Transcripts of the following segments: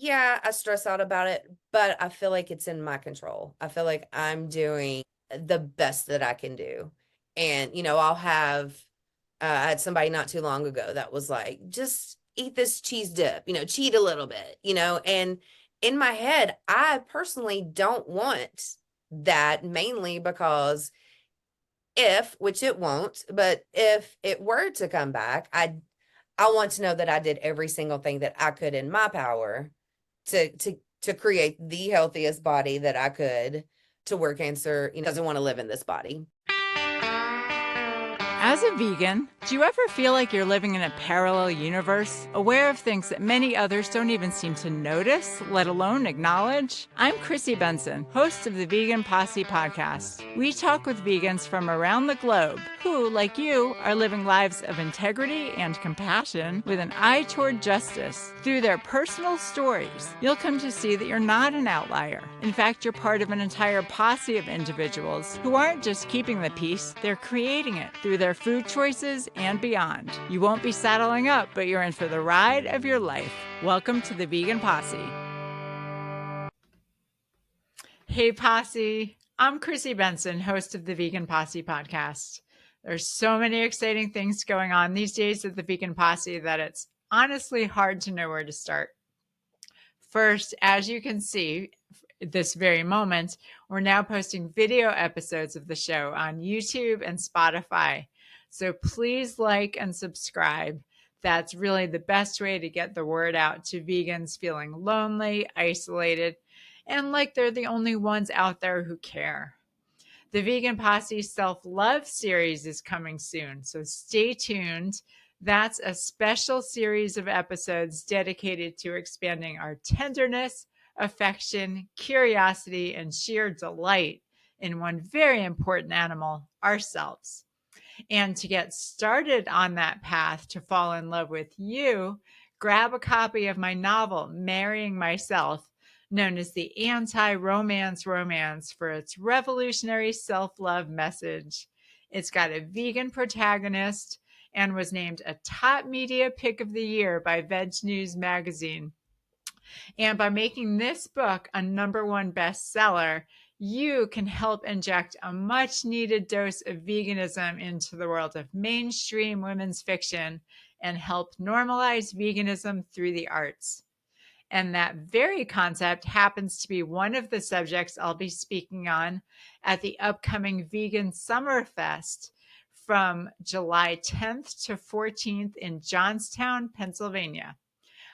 Yeah, I stress out about it, but I feel like it's in my control. I feel like I'm doing the best that I can do. And, I'll have, I had somebody not too long ago that was like, just eat this cheese dip, cheat a little bit, and in my head, I personally don't want that mainly because which it won't, but if it were to come back, I want to know that I did every single thing that I could in my power to create the healthiest body that I could to where cancer, doesn't want to live in this body. As a vegan, do you ever feel like you're living in a parallel universe, aware of things that many others don't even seem to notice, let alone acknowledge? I'm Chrissy Benson, host of the Vegan Posse podcast. We talk with vegans from around the globe who, like you, are living lives of integrity and compassion with an eye toward justice. Through their personal stories, you'll come to see that you're not an outlier. In fact, you're part of an entire posse of individuals who aren't just keeping the peace, they're creating it through their food choices and beyond. You won't be saddling up, but you're in for the ride of your life. Welcome to the Vegan Posse. Hey, Posse. I'm Chrissy Benson, host of the Vegan Posse podcast. There's so many exciting things going on these days at the Vegan Posse that it's honestly hard to know where to start. First, as you can see, this very moment, we're now posting video episodes of the show on YouTube and Spotify. So please like and subscribe. That's really the best way to get the word out to vegans feeling lonely, isolated, and like they're the only ones out there who care. The Vegan Posse Self-Love series is coming soon, so stay tuned. That's a special series of episodes dedicated to expanding our tenderness, affection, curiosity, and sheer delight in one very important animal, ourselves. And to get started on that path to fall in love with you, grab a copy of my novel, Marrying Myself, known as the anti-romance romance for its revolutionary self-love message. It's got a vegan protagonist and was named a top media pick of the year by Veg News magazine. And by making this book a #1 bestseller, you can help inject a much needed dose of veganism into the world of mainstream women's fiction and help normalize veganism through the arts. And that very concept happens to be one of the subjects I'll be speaking on at the upcoming Vegan Summerfest from July 10th to 14th in Johnstown, Pennsylvania.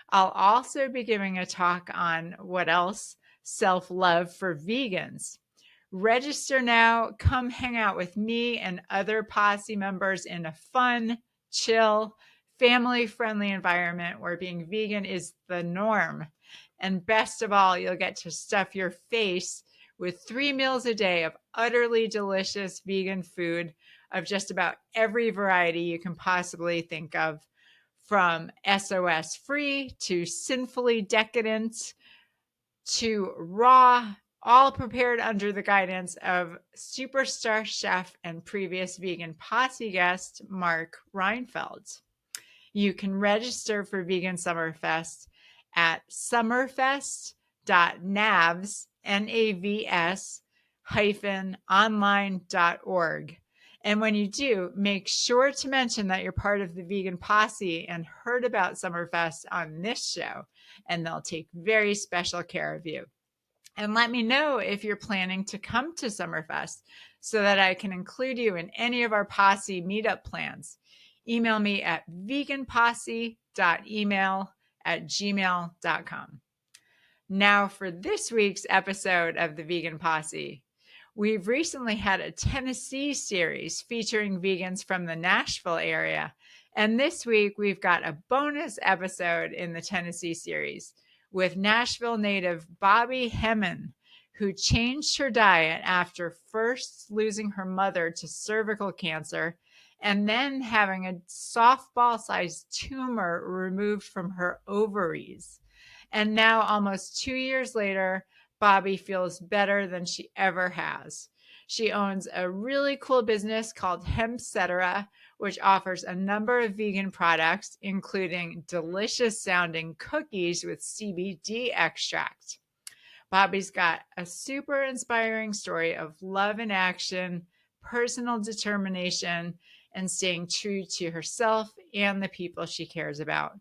I'll also be giving a talk on what else? Self-love for vegans. Register now. Come hang out with me and other posse members in a fun, chill, family-friendly environment where being vegan is the norm. And best of all, you'll get to stuff your face with 3 meals a day of utterly delicious vegan food of just about every variety you can possibly think of, from SOS free to sinfully decadent to raw, all prepared under the guidance of superstar chef and previous Vegan Posse guest Mark Reinfeld. You can register for Vegan Summerfest at summerfest.navs, N-A-V-S, online.org. And when you do, make sure to mention that you're part of the Vegan Posse and heard about Summerfest on this show, and they'll take very special care of you. And let me know if you're planning to come to Summerfest so that I can include you in any of our Posse meetup plans. Email me at veganposse.email@gmail.com. Now for this week's episode of the Vegan Posse. We've recently had a Tennessee series featuring vegans from the Nashville area. And this week we've got a bonus episode in the Tennessee series with Nashville native Bobbi Hemmen, who changed her diet after first losing her mother to cervical cancer and then having a softball-sized tumor removed from her ovaries. And now, almost 2 years later, Bobbi feels better than she ever has. She owns a really cool business called Hempcetera, which offers a number of vegan products, including delicious sounding cookies with CBD extract. Bobbi's got a super inspiring story of love in action, personal determination, and staying true to herself and the people she cares about.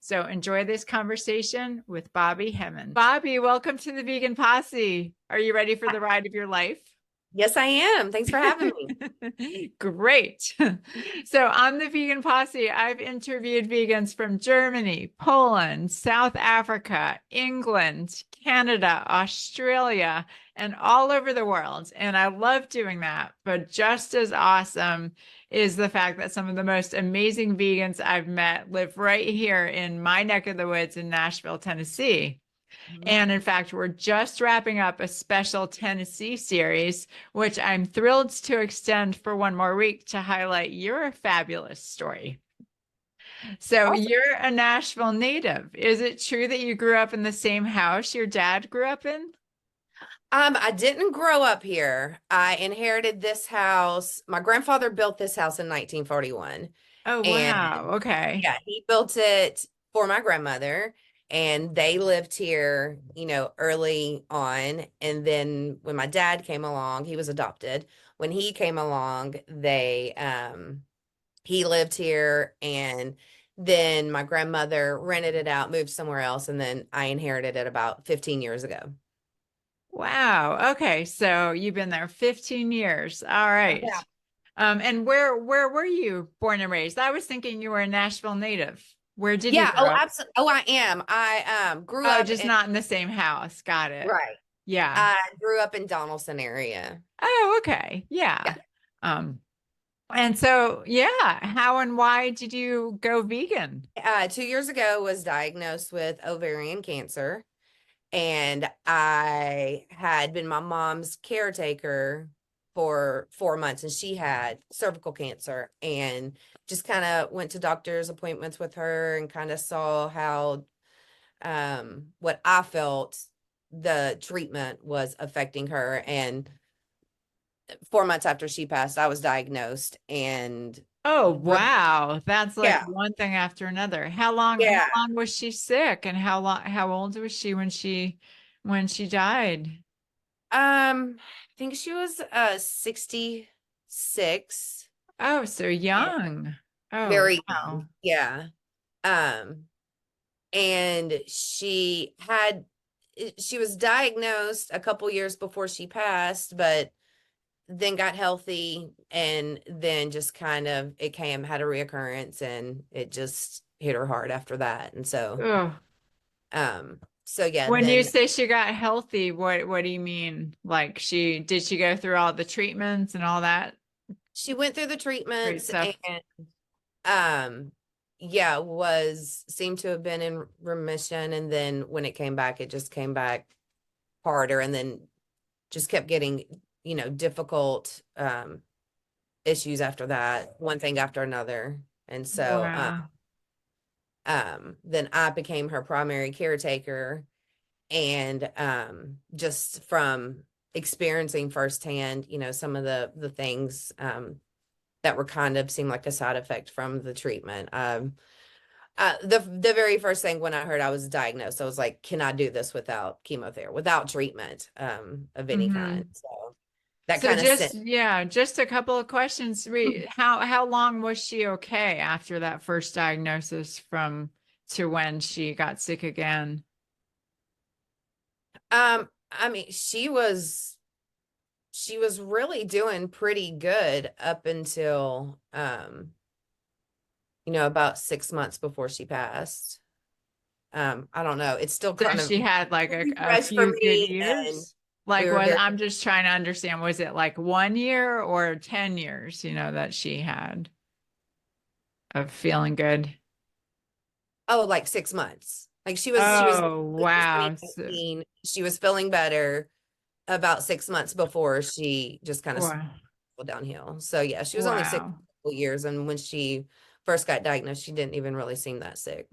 So enjoy this conversation with Bobbi Hemmen. Bobbi, welcome to the Vegan Posse. Are you ready for the ride of your life? Yes, I am. Thanks for having me. Great. So, on the Vegan Posse, I've interviewed vegans from Germany, Poland, South Africa, England, Canada, Australia, and all over the world. And I love doing that. But just as awesome is the fact that some of the most amazing vegans I've met live right here in my neck of the woods in Nashville, Tennessee. And in fact, we're just wrapping up a special Tennessee series, which I'm thrilled to extend for one more week to highlight your fabulous story. So Awesome. you're a Nashville native. Is it true that you grew up in the same house your dad grew up in? I didn't grow up here. I inherited this house. My grandfather built this house in 1941. Oh, And wow. Okay. yeah, he built it for my grandmother. And they lived here, early on. And then when my dad came along, he was adopted. When he came along, he lived here. And then my grandmother rented it out, moved somewhere else. And then I inherited it about 15 years ago. Wow. Okay. So you've been there 15 years. All right. Yeah. And where were you born and raised? I was thinking you were a Nashville native. Where did you Yeah. grow Oh, up? absolutely. Oh, I am. I grew Oh, up just in not in the same house. Got it. right. Yeah. I grew up in Donaldson area. Oh, okay. Yeah. Yeah. Um, and so yeah, how and why did you go vegan? 2 years ago was diagnosed with ovarian cancer, and I had been my mom's caretaker for 4 months, and she had cervical cancer, and just kind of went to doctor's appointments with her and kind of saw how what I felt the treatment was affecting her. And 4 months after she passed, I was diagnosed. And Oh, wow. That's like yeah, one thing after another. How yeah. long was she sick and how old was she when she died? I think she was 66. Oh, so And young. Oh, very wow. young. Yeah. Um, and she was diagnosed a couple years before she passed, but then got healthy, and then just kind of had a reoccurrence, and it just hit her hard after that. And Ugh. so yeah, When you then say she got healthy, what do you mean? Like she go through all the treatments and all that she went through the great treatments, stuff? and yeah, was seemed to have been in remission. And then when it came back, it just came back harder, and then just kept getting, difficult issues after that, one thing after another. And so Wow. then I became her primary caretaker. And just from experiencing firsthand, some of the things that were kind of seemed like a side effect from the treatment. The very first thing when I heard I was diagnosed, I was like, can I do this without chemotherapy, without treatment of any kind? Hmm. So that So kind of sent. just a couple of questions. How long was she okay after that first diagnosis from to when she got sick again? I mean, she was really doing pretty good up until about 6 months before she passed. I don't know. It's still So kind of she had like a fresh for few good me, and years. we Like were was very I'm just trying to understand, was it like 1 year or 10 years, that she had of feeling good? like 6 months. Like she was Oh, in wow. So, 2019. She was feeling better about 6 months before she just kind of wow. went downhill. So yeah, she was only sick Wow. for a couple years, and when she first got diagnosed, she didn't even really seem that sick.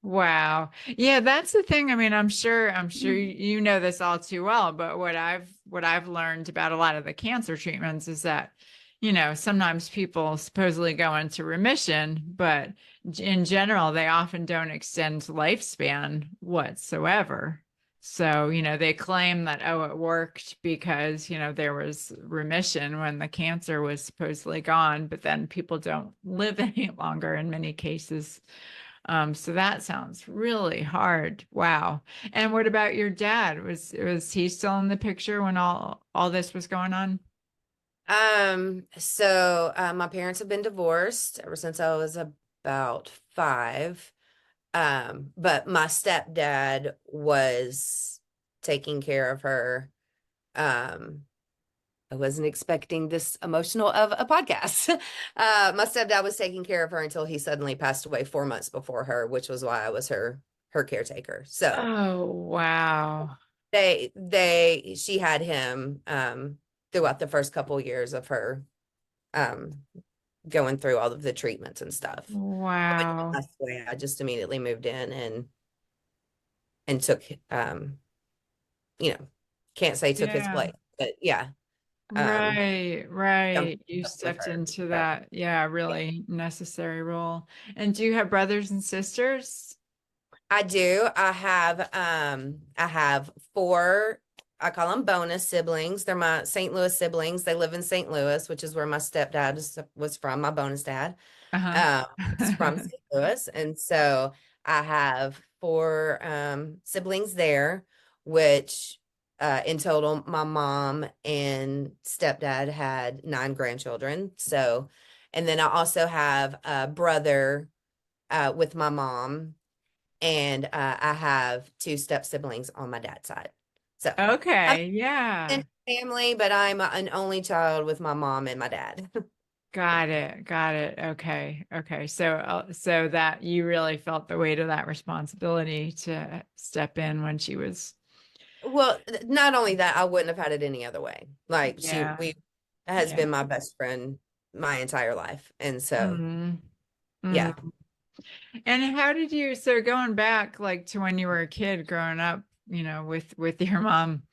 Wow. Yeah, that's the thing. I mean, I'm sure you know this all too well, but what I've learned about a lot of the cancer treatments is that, sometimes people supposedly go into remission, but in general, they often don't extend lifespan whatsoever. So, they claim that, oh, it worked because, there was remission when the cancer was supposedly gone, but then people don't live any longer in many cases. So that sounds really hard. Wow. And what about your dad? Was he still in the picture when all this was going on? My parents have been divorced ever since I was about 5. But my stepdad was taking care of her. Um, I wasn't expecting this emotional of a podcast. My stepdad was taking care of her until he suddenly passed away 4 months before her, which was why I was her caretaker. So Oh, wow. she had him throughout the first couple years of her um going through all of the treatments and stuff. And when he Wow. passed away, I just immediately moved in and took you know, can't say took his Yeah. place, but yeah, um Right, jumped right. You up with stepped her. into So that, yeah, yeah. really necessary role. And do you have brothers and sisters? I do. I have 4, I call them bonus siblings. They're my St. Louis siblings. They live in St. Louis, which is where my stepdad was from, my bonus dad. Uh-huh. Um, is from St. Louis. And so I have 4 siblings there, which in total, my mom and stepdad had 9 grandchildren. So, and then I also have a brother with my mom, and I have 2 step siblings on my dad's side. So I'm Okay, in yeah. family, but I'm an only child with my mom and my dad. Got it. Got it. Okay. Okay. So that you really felt the weight of that responsibility to step in when she was, Well, not only that, I wouldn't have had it any other way. Like yeah. we has Yeah. been my best friend my entire life. And so, Mm, mm. yeah. And how did you, so going back like to when you were a kid growing up, with your mom,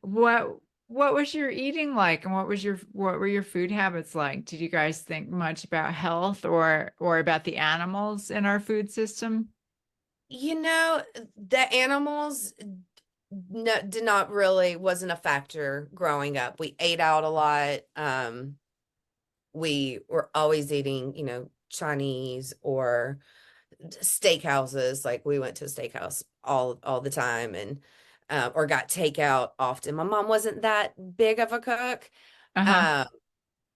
what what was your eating like and what were your food habits like? Did you guys think much about health or about the animals in our food system? You know, the animals no, did not really wasn't a factor growing up. We ate out a lot. We were always eating, Chinese or steakhouses. Like we went to a steakhouse all the time, and or got takeout often. My mom wasn't that big of a cook. Uh-huh. Um,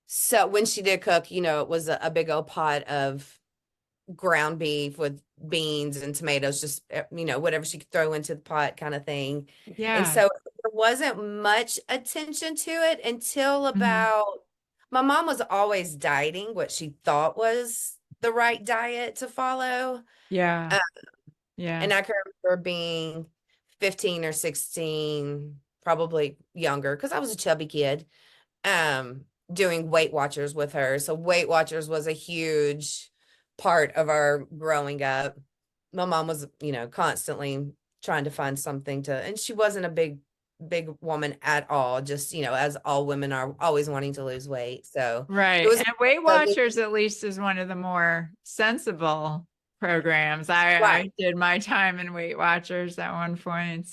so when she did cook, it was a big old pot of ground beef with beans and tomatoes, just whatever she could throw into the pot kind of thing. And Yeah. so there wasn't much attention to it until Mhm. about my mom was always dieting what she thought was the right diet to follow. Yeah. Uh, Yeah. and I can remember being 15 or 16, probably younger, because I was a chubby kid, doing Weight Watchers with her. So Weight Watchers was a huge part of our growing up. My mom was, constantly trying to find something to, and she wasn't a big woman at all, just, as all women are, always wanting to lose weight. So it Right. was And Weight a new, Watchers at least is one of the more sensible programs. I right. did my time in Weight Watchers at one point.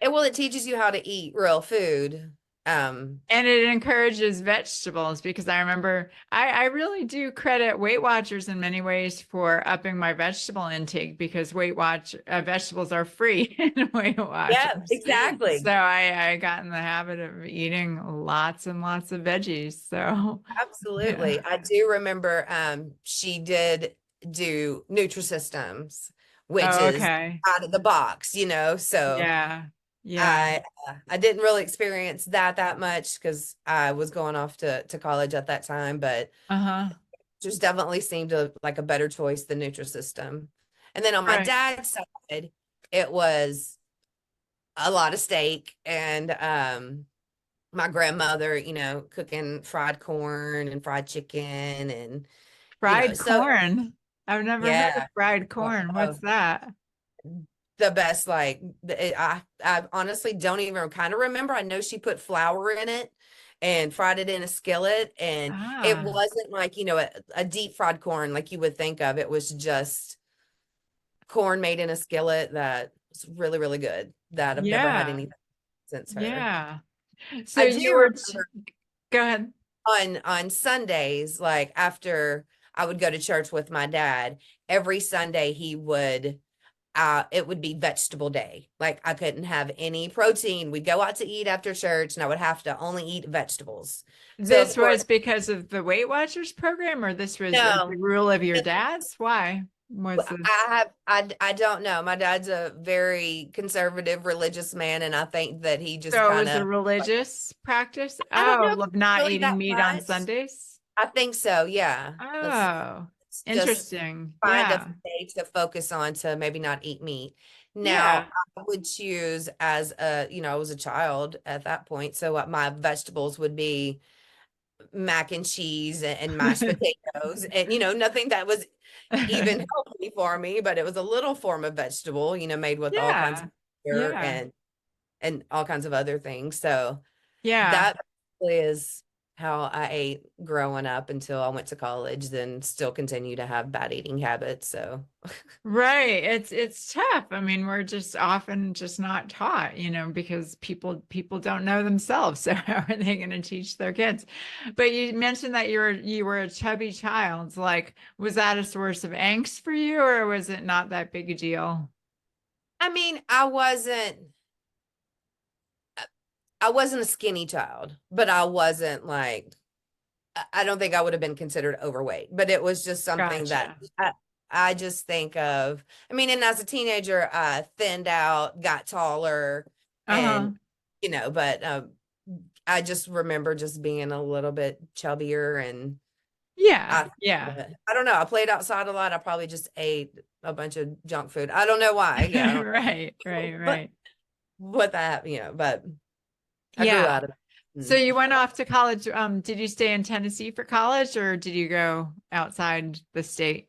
It teaches you how to eat real food. Um, And it encourages vegetables because I remember I really do credit Weight Watchers in many ways for upping my vegetable intake because vegetables are free in Weight yeah, Watchers. So exactly. I got in the habit of eating lots and lots of veggies. So yeah. Absolutely. I do remember she did do Nutrisystems, which Oh, is okay. out of the box, so Yeah. Yeah. I didn't really experience that much because I was going off to college at that time, but Uh-huh. just definitely seemed like a better choice than Nutrisystem. And then on my Right. dad's side, it was a lot of steak and my grandmother, cooking fried corn and fried chicken, and Fried so corn. I've never heard of yeah. fried corn. What's Oh, that? the best, like I honestly don't even kind of remember. I know she put flour in it and fried it in a skillet, and it Ah, wasn't like, a deep fried corn like you would think of. It was just corn made in a skillet that was really, really good, that I've never had yeah, anything since her. yeah. So I you do were, remember go ahead. on Sundays, like after I would go to church with my dad, every Sunday he would it would be vegetable day. Like I couldn't have any protein. We'd go out to eat after church and I would have to only eat vegetables. So of This course, was because of the Weight Watchers program, or this was a no, rule of your it- dad's? Why was this? I don't know. My dad's a very conservative religious man, and I think that he just So it kind was a of like, religious practice? I don't know Oh, if of it's not really eating that meat on much. Sundays? I think so, yeah. Oh, Let's just interesting. find a Yeah. day to focus on to maybe not eat meat. Yeah. Now, I would choose as I was a child at that point. So my vegetables would be mac and cheese and mashed potatoes and, nothing that was even healthy for me, but it was a little form of vegetable, made with all kinds of Yeah. sugar Yeah. and all kinds of other things. So Yeah. that really is how I ate growing up until I went to college, then still continue to have bad eating habits. So Right. It's tough. I mean, we're just often just not taught, because people don't know themselves. So how are they going to teach their kids? But you mentioned that you were a chubby child. Like, was that a source of angst for you, or was it not that big a deal? I mean, I wasn't a skinny child, but I wasn't like I don't think I would have been considered overweight, but it was just something that Gotcha. I just think of. I mean, and as a teenager, I thinned out, got taller, Uh-huh. and but I just remember just being a little bit chubbier, and Yeah. I Yeah. I don't know. I played outside a lot. I probably just ate a bunch of junk food. I don't know why. Yeah, I don't Right. Right. know what Right. that but I grew Yeah. out of it. So you went off to college. Did you stay in Tennessee for college, or did you go outside the state?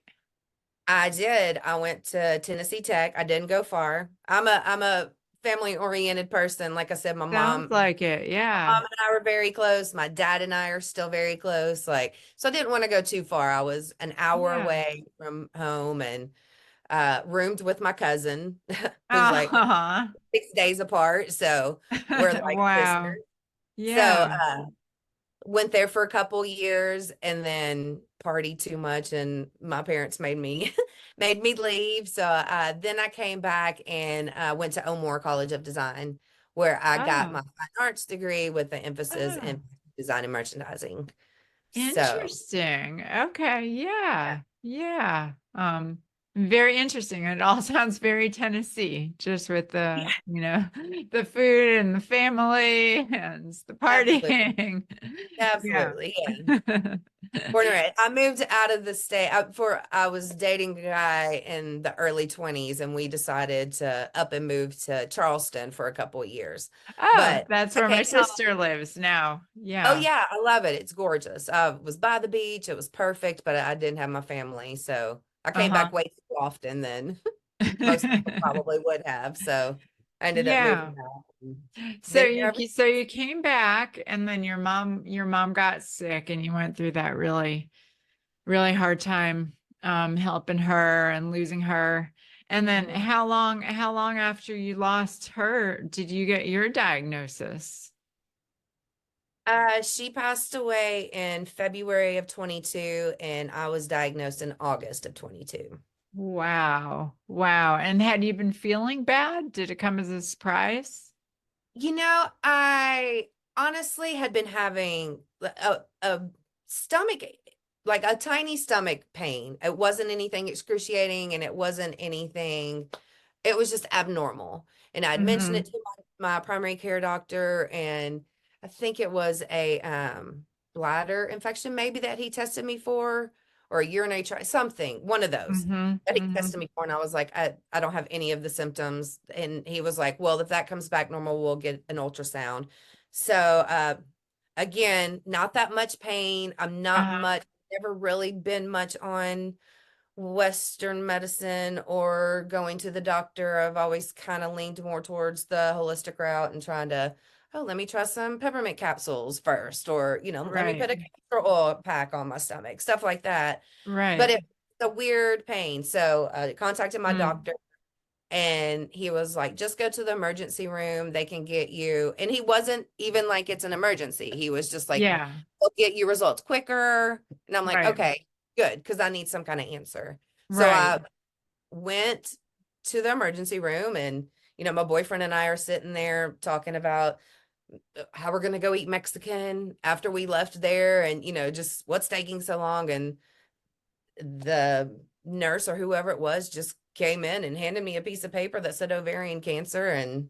I did. I went to Tennessee Tech. I didn't go far. I'm a family oriented person. Like I said, my Sounds mom, like it. mom Yeah. and I were very close. My dad and I are still very close. Like, so I didn't want to go too far. I was an hour Yeah. away from home and roomed with my cousin, who's like Uh-huh. 6 days apart. So we're like Wow. sisters. So Yeah. went there for a couple years and then partied too much, and my parents made me made me leave. So then I came back and went to O'More College of Design, where I got Oh. my fine arts degree with an emphasis Oh. in design and merchandising. So Interesting. Okay. yeah, Yeah. Yeah. Very interesting. It all sounds very Tennessee, just with the, the food and the family and the absolutely, partying. Yeah. absolutely, yeah. Born and raised. I moved out of the state I was dating a guy in the early 20s, and we decided to up and move to Charleston for a couple of years. Oh, But that's I where my came home. sister lives now. Oh Yeah. yeah, I love it. It's gorgeous. I was by the beach. It was perfect, but I didn't have my family. So I came Uh-huh. back way too often than most people probably would have. So I ended up Yeah. moving out. And So been here you ever. so you came back, and then your mom got sick, and you went through that really really hard time helping her and losing her. And then Mhm. how long after you lost her did you get your diagnosis? She passed away in February of 22, and I was diagnosed in August of 22. Wow. Wow. And had you been feeling bad? Did it come as a surprise? I honestly had been having a stomach, like a tiny stomach pain. It wasn't anything excruciating, and it wasn't anything, it was just abnormal. And I'd mentioned it Mm-hmm. to my primary care doctor, and I think it was a bladder infection maybe that he tested me for, or a urinary tract, something, one of those Mm-hmm. that he Mm-hmm. tested me for. And I was like, I don't have any of the symptoms. And he was like, well, if that comes back normal, we'll get an ultrasound. So again, not that much pain. I'm not Uh-huh. much, never really been much on Western medicine or going to the doctor. I've always kind of leaned more towards the holistic route and trying to, oh, let me try some peppermint capsules first, or, let me put Right. a castor oil pack on my stomach, stuff like that. But Right. it's a weird pain. So I contacted my Mm. doctor and he was like, just go to the emergency room. They can get you. And he wasn't even like it's an emergency. He was just like, Yeah. they'll get you results quicker. And I'm like, Right. okay, good, because I need some kind of answer. So Right. I went to the emergency room and my boyfriend and I are sitting there talking about how we're going to go eat Mexican after we left there and just what's taking so long, and the nurse or whoever it was just came in and handed me a piece of paper that said ovarian cancer, and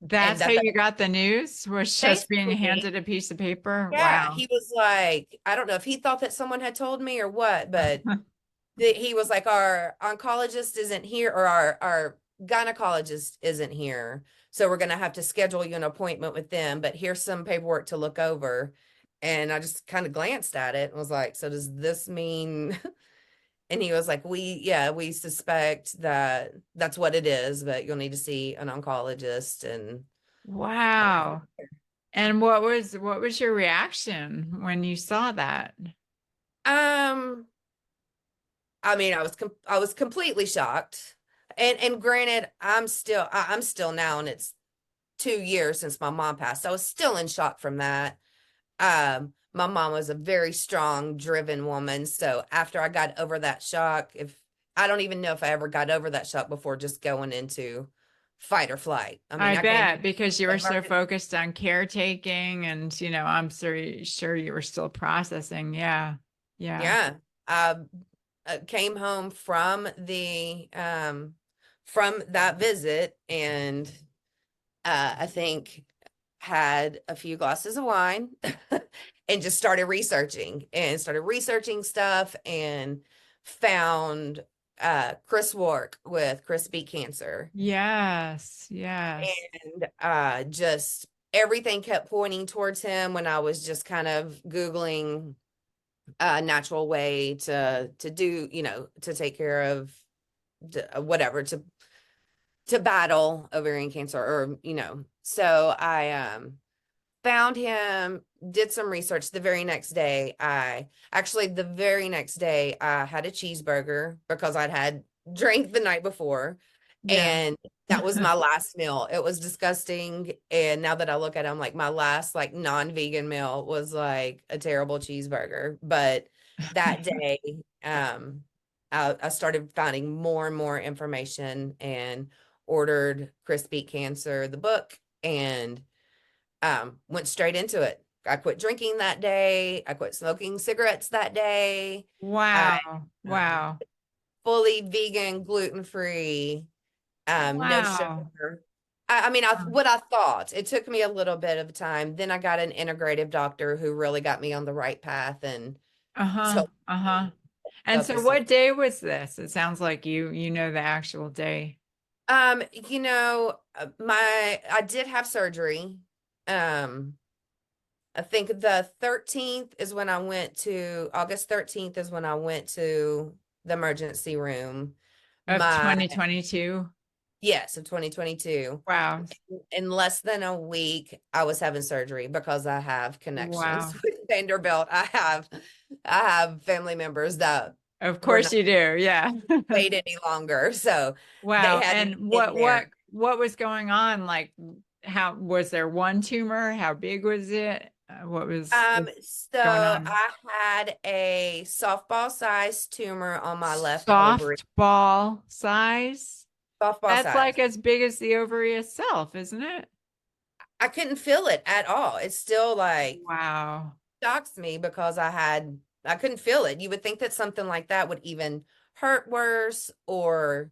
That's how that you got the news, was just being basically, handed a piece of paper. yeah, Wow. he was like, I don't know if he thought that someone had told me or what, but he was like, our oncologist isn't here, or our gynecologist isn't here, so we're going to have to schedule you an appointment with them, but here's some paperwork to look over. And I just kind of glanced at it and was like, so does this mean and he was like, we suspect that that's what it is, but you'll need to see an oncologist. And Wow. And what was your reaction when you saw that? um I mean, I was completely shocked. And granted, I'm still now, and it's 2 years since my mom passed. I was still in shock from that. My mom was a very strong, driven woman. So after I got over that shock, if I don't even know if I ever got over that shock before just going into fight or flight. I mean, I I came bet because you to were so emergency. focused on caretaking and, I'm sure you were still processing. Yeah. Yeah. Yeah. I came home from that visit, and I think had a few glasses of wine and just started researching stuff, and found Chris Wark with Chris beat cancer. Yes. Yes. And just everything kept pointing towards him when I was just kind of Googling a natural way to do, to take care of whatever, to battle ovarian cancer, or so I found him, did some research. The very next day I had a cheeseburger because I'd had drink the night before, Yeah. and that was my last meal. It was disgusting, and now that I look at it, I'm like, my last like non-vegan meal was like a terrible cheeseburger. But that day, I started finding more and more information, and ordered Chris Beat Cancer, the book, and went straight into it. I quit drinking that day. I quit smoking cigarettes that day. I Wow. Wow. fully vegan, gluten free, no Wow. sugar. I mean, what I thought. It took me a little bit of time. Then I got an integrative doctor who really got me on the right path and Uh-huh. told Uh-huh. me And so focus on. what day was this? It sounds like you know the actual day. I did have surgery. Um, I think the 13th is when I went to August 13th is when I went to the emergency room. Of My 2022. Yes, of 2022. Wow. In less than a week, I was having surgery because I have connections Wow. with Vanderbilt. I have family members that Of were course not you do. Yeah. wait any longer. So they Wow. had me And in what there. what what was going on? Like, how was there one tumor? How big was it? What was going So on? I had a softball sized tumor on my left ovary. Softball size? Softball That's size. like as big as the ovary itself, isn't it? I couldn't feel it at all. It's still like Wow. shocks me because I couldn't feel it. You would think that something like that would even hurt worse, or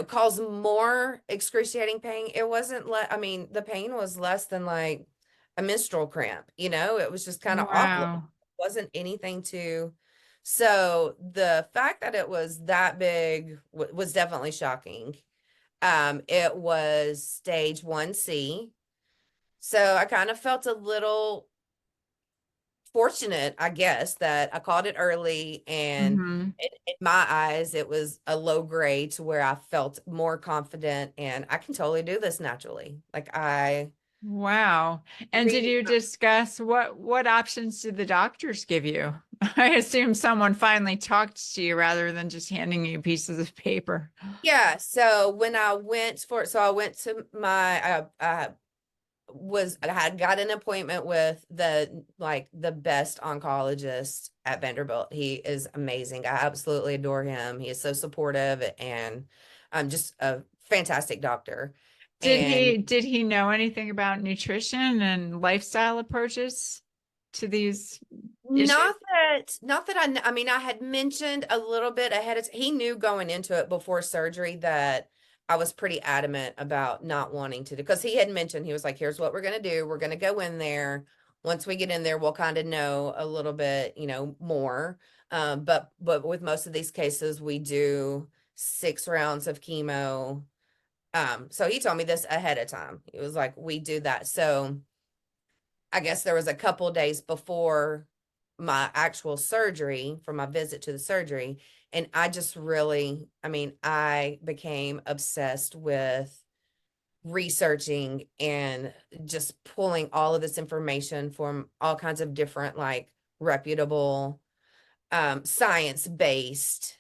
cause more excruciating pain. It wasn't I mean, the pain was less than like a menstrual cramp. It was just kind of awkward. It Wow. wasn't anything too. So the fact that it was that big was definitely shocking. It was stage 1C. So I kind of felt a little fortunate, I guess, that I caught it early, and Mm-hmm. in my eyes, it was a low grade to where I felt more confident and I can totally do this naturally. Like I Wow. And did read, you discuss what options did the doctors give you? I assume someone finally talked to you rather than just handing you pieces of paper. yeah. So when I went for, so I went to I had got an appointment with the best oncologist at Vanderbilt. He is amazing. I absolutely adore him. He is so supportive and just a fantastic doctor. And Did he know anything about nutrition and lifestyle approaches to these issues? not that I mean, I had mentioned a little bit ahead of he knew going into it before surgery that I was pretty adamant about not wanting to do, because he had mentioned, he was like, here's what we're going to do. We're going to go in there. Once we get in there, we'll kind of know a little bit, more. But with most of these cases, we do 6 rounds of chemo. So he told me this ahead of time. It was like, we do that. So I guess there was a couple days before my actual surgery, for my visit to the surgery. And I just really, I mean, I became obsessed with researching and just pulling all of this information from all kinds of different, like, reputable, science-based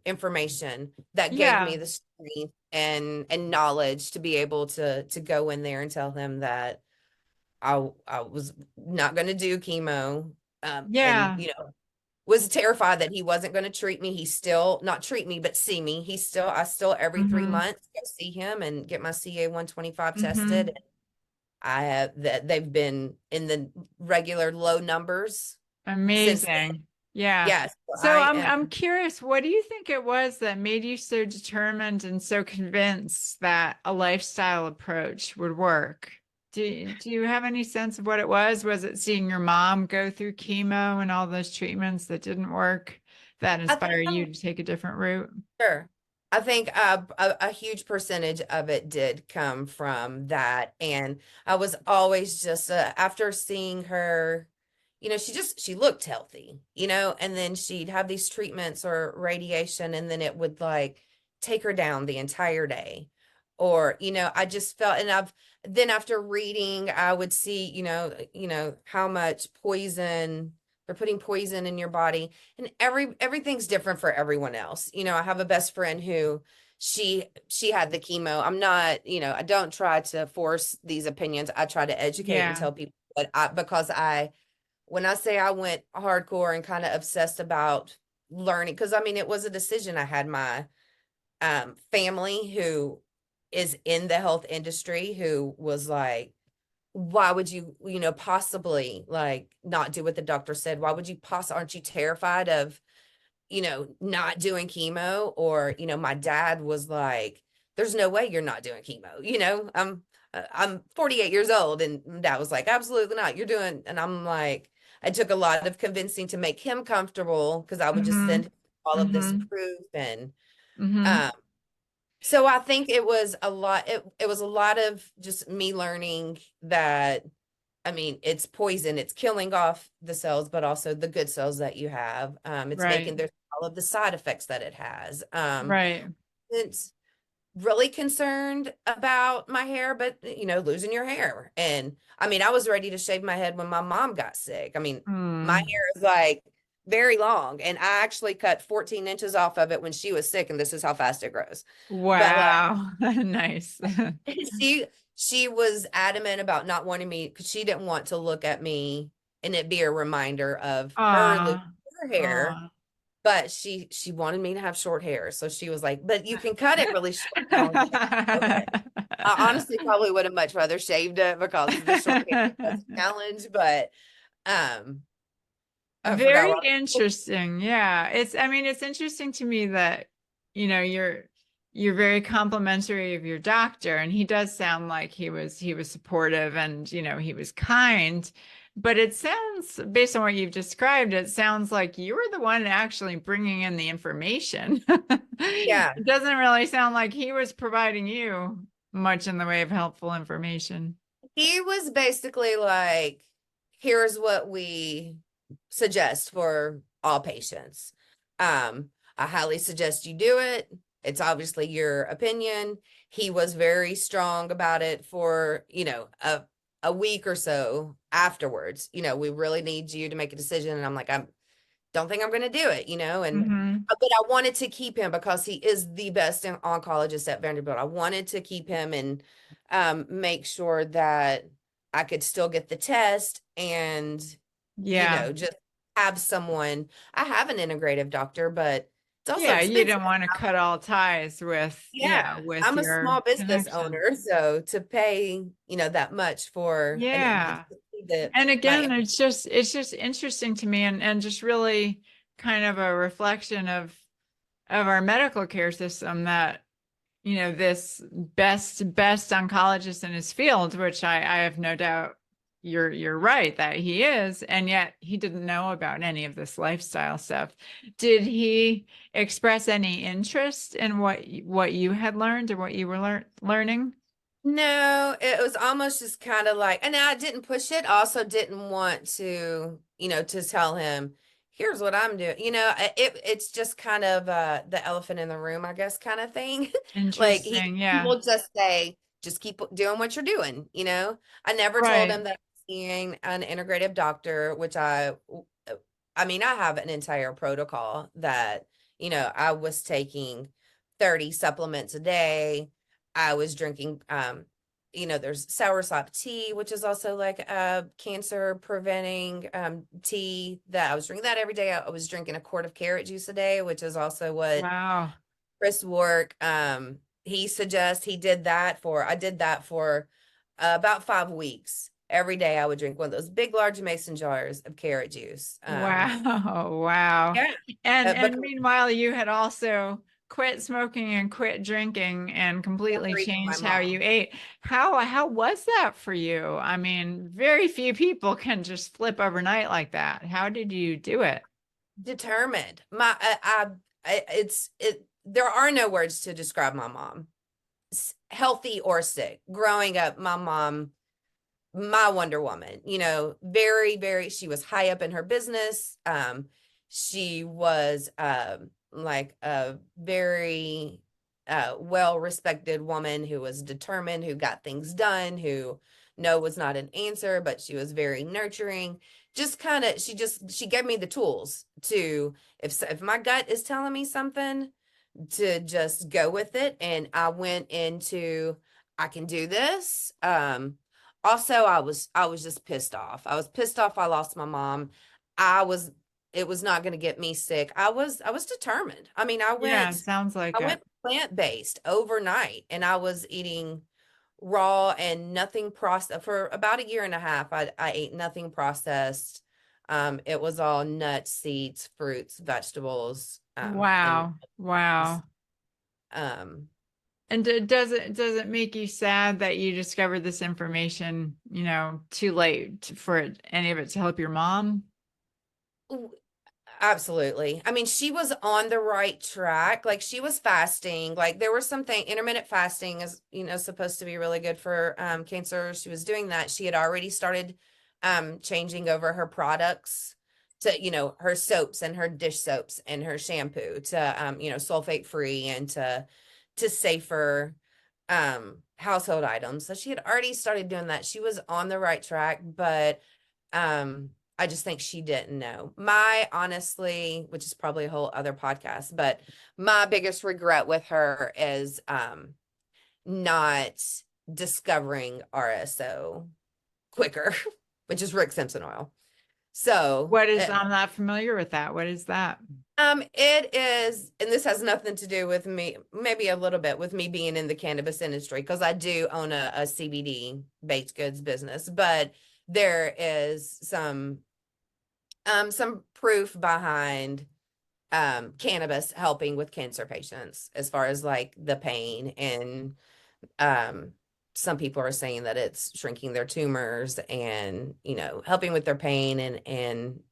information that gave Yeah. me the strength and knowledge to be able to go in there and tell him that I was not going to do chemo, and Yeah. was terrified that he wasn't going to treat me. He still not treat me, but see me. I still every three Mm-hmm. months go see him and get my CA 125 tested. Mm-hmm. I have that they've been in the regular low numbers since then. Amazing. Yeah. Yes, So I I'm am. curious, what do you think it was that made you so determined and so convinced that a lifestyle approach would work? Do you have any sense of what it was? Was it seeing your mom go through chemo and all those treatments that didn't work that I think inspired you I'm to take a different route? sure. I think a huge percentage of it did come from that. And I was always just, after seeing her, she looked healthy, and then she'd have these treatments or radiation, and then it would, like, take her down the entire day. Or, I just felt, and then after reading, I would see, how much poison they're putting poison in your body, and everything's different for everyone else. I have a best friend who she had the chemo. I'm not, I don't try to force these opinions. I try to educate and Yeah. tell people, but because when I say I went hardcore and kind of obsessed about learning, because I mean, it was a decision. I had my family who is in the health industry who was like, why would you, possibly, like, not do what the doctor said? Why would you aren't you terrified of, not doing chemo? Or, my dad was like, there's no way you're not doing chemo. I'm 48 years old, and dad was like, absolutely not. You're doing, and I'm like, I took a lot of convincing to make him comfortable, because I would just Mm-hmm. send him all of this Mm-hmm. proof. And Mm-hmm. um so I think it was a lot, it was a lot of just me learning that, I mean, it's poison. It's killing off the cells, but also the good cells that you have. It's Right. making there's all of the side effects that it has. Right. It's really concerned about my hair, but, losing your hair. And I mean, I was ready to shave my head when my mom got sick. I mean, my Mm. hair is, like, very long, and I actually cut 14 inches off of it when she was sick, and this is how fast it grows. But, like, Wow. Nice. she she was adamant about not wanting me, because she didn't want to look at me and it be a reminder of her losing Ah. her hair. Ah. But she wanted me to have short hair, so she was like, but you can cut it really short. And I was like, okay. I honestly probably would have much rather shaved it because of the short hair. That's a challenge. But I forgot Very what interesting. Yeah. I mean, it's interesting to me that, you're very complimentary of your doctor, and he does sound like he was supportive, and, he was kind. But it sounds, based on what you've described, it sounds like you were the one actually bringing in the information. yeah. It doesn't really sound like he was providing you much in the way of helpful information. He was basically like, here's what we suggest for all patients. I highly suggest you do it. It's obviously your opinion. He was very strong about it for, a week or so afterwards. We really need you to make a decision. And I'm like, I don't think I'm going to do it, and Hmm. but I wanted to keep him because he is the best oncologist at Vanderbilt. I wanted to keep him and make sure that I could still get the test and, Yeah. just have someone. I have an integrative doctor, but it's also Yeah. You expensive. don't want to cut all ties Yeah, with I'm a your small business connection. owner, so to pay, that much for an Yeah. the And my again, it's just interesting to me, and just really kind of a reflection of our medical care system, that this best oncologist in his field, which I have no doubt you're right that he is, and yet he didn't know about any of this lifestyle stuff. Did he express any interest in what you had learned or what you were learning? No, it was almost just kind of like, and I didn't push it. I also didn't want to, to tell him, here's what I'm doing. It's just kind of the elephant in the room, I guess, kind of thing. Like Interesting. he Yeah. will just say, just keep doing what you're doing. I never told him Right. that I was seeing an integrative doctor, which I mean, I have an entire protocol that, I was taking 30 supplements a day. I was drinking, there's soursop tea, which is also like a cancer preventing tea that I was drinking that every day. I was drinking a quart of carrot juice a day, which is also what Wow. Chris Work, I did that for about 5 weeks. Every day I would drink one of those big, large mason jars of carrot juice. Wow. Wow. Yeah, And because meanwhile, you had also quit smoking and quit drinking and for the completely reason of my changed how you mom. ate. How was that for you? I mean, very few people can just flip overnight like that. How did you do it? Determined. There are no words to describe my mom, healthy or sick. Growing up, my mom, my Wonder Woman, very, very, she was high up in her business. She was like a very well respected woman who was determined, who got things done, who no was not an answer, but she was very nurturing. Just kind of, she gave me the tools to, if my gut is telling me something, to just go with it. And I went into, I can do this. Also, I was just pissed off. I was pissed off I lost my mom. I was it was not going to get me sick. I was determined. I mean, Yeah, sounds like I it. went plant-based overnight, and I was eating raw and nothing processed for about a year and a half. I ate nothing processed. It was all nuts, seeds, fruits, vegetables, and Wow. Wow. um And does it make you sad that you discovered this information, too late for any of it to help your mom? Absolutely. I mean, she was on the right track. Like she was fasting. Like there was something intermittent fasting is, supposed to be really good for cancer. She was doing that. She had already started changing over her products to, her soaps and her dish soaps and her shampoo to sulfate free and to safer household items. So she had already started doing that. She was on the right track, but um I just think she didn't know. My honestly, which is probably a whole other podcast, but my biggest regret with her is not discovering RSO quicker, which is Rick Simpson oil. So, What is, I'm not familiar with that. What is that? it is, and this has nothing to do with me, maybe a little bit with me being in the cannabis industry, because I do own a CBD baked goods business, but there is some proof behind cannabis helping with cancer patients as far as like the pain and um some people are saying that it's shrinking their tumors and helping with their pain and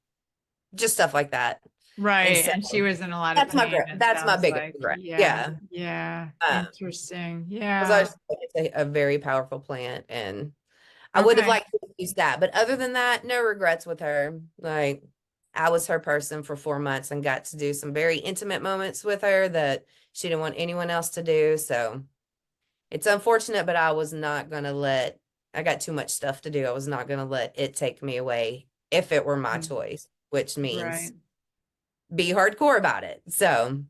just stuff like that. And Right. so And she was in a lot of pain, it that's my sounds biggest like. regret. Yeah. Yeah. Yeah. um Interesting. because I Yeah. just think it's a very powerful plant, and I would have Okay. liked to use that. But other than that, no regrets with her. Like, I was her person for 4 months and got to do some very intimate moments with her that she didn't want anyone else to do. So it's unfortunate, but I was not going to let, I got too much stuff to do. I was not going to let it take me away if it were my Mm. choice, which means Right. be hardcore about it. So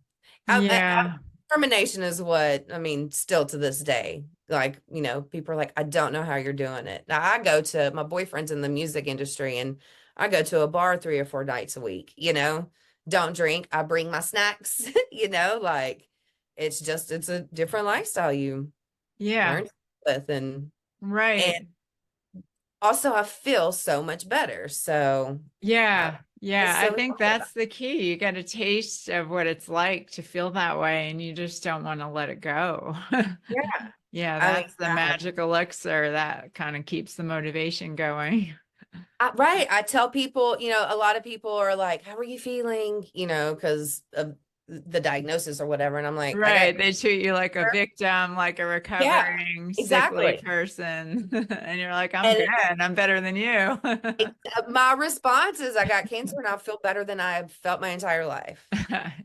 Yeah. determination is what, I mean, still to this day, like, people are like, I don't know how you're doing it. Now I go to, my boyfriend's in the music industry, and I go to a bar 3 or 4 nights a week, don't drink. I bring my snacks, like it's a different lifestyle you Yeah. learn with. And Right. also I feel so much better. So I Yeah. Yeah. was I so think happy about that's the key. You get a taste of what it's like to feel that way, and you just don't want to let it go. it. Yeah. Yeah, I mean, that's the magic elixir that kind of keeps the motivation going. right. I tell people, a lot of people are like, how are you feeling? Because of the diagnosis or whatever. And I'm like, I got, Right. They treat you like a victim, like a yeah, recovering sickly exactly. person. And you're like, I'm good. And I'm better than you. my response is, I got cancer and I feel better than I have felt my entire life,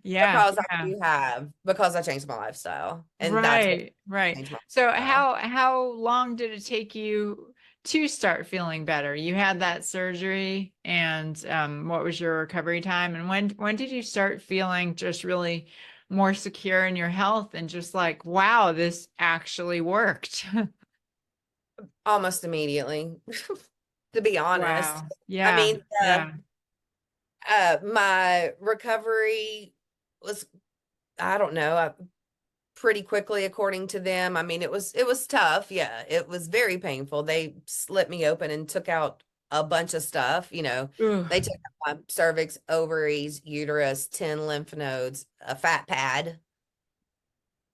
Yeah. because I Yeah. do have, because I changed my lifestyle. And that's what Right. Right. changed my So lifestyle. how long did it take you to start feeling better? You had that surgery, and what was your recovery time? And when did you start feeling just really more secure in your health and just like, wow, this actually worked? Almost immediately, to be honest. Wow. I Yeah. mean, Yeah. my recovery was, I don't know, pretty quickly according to them. I mean, it was tough. Yeah, it was very painful. They slit me open and took out a bunch of stuff. Ooh. They took out my cervix, ovaries, uterus, 10 lymph nodes, a fat pad,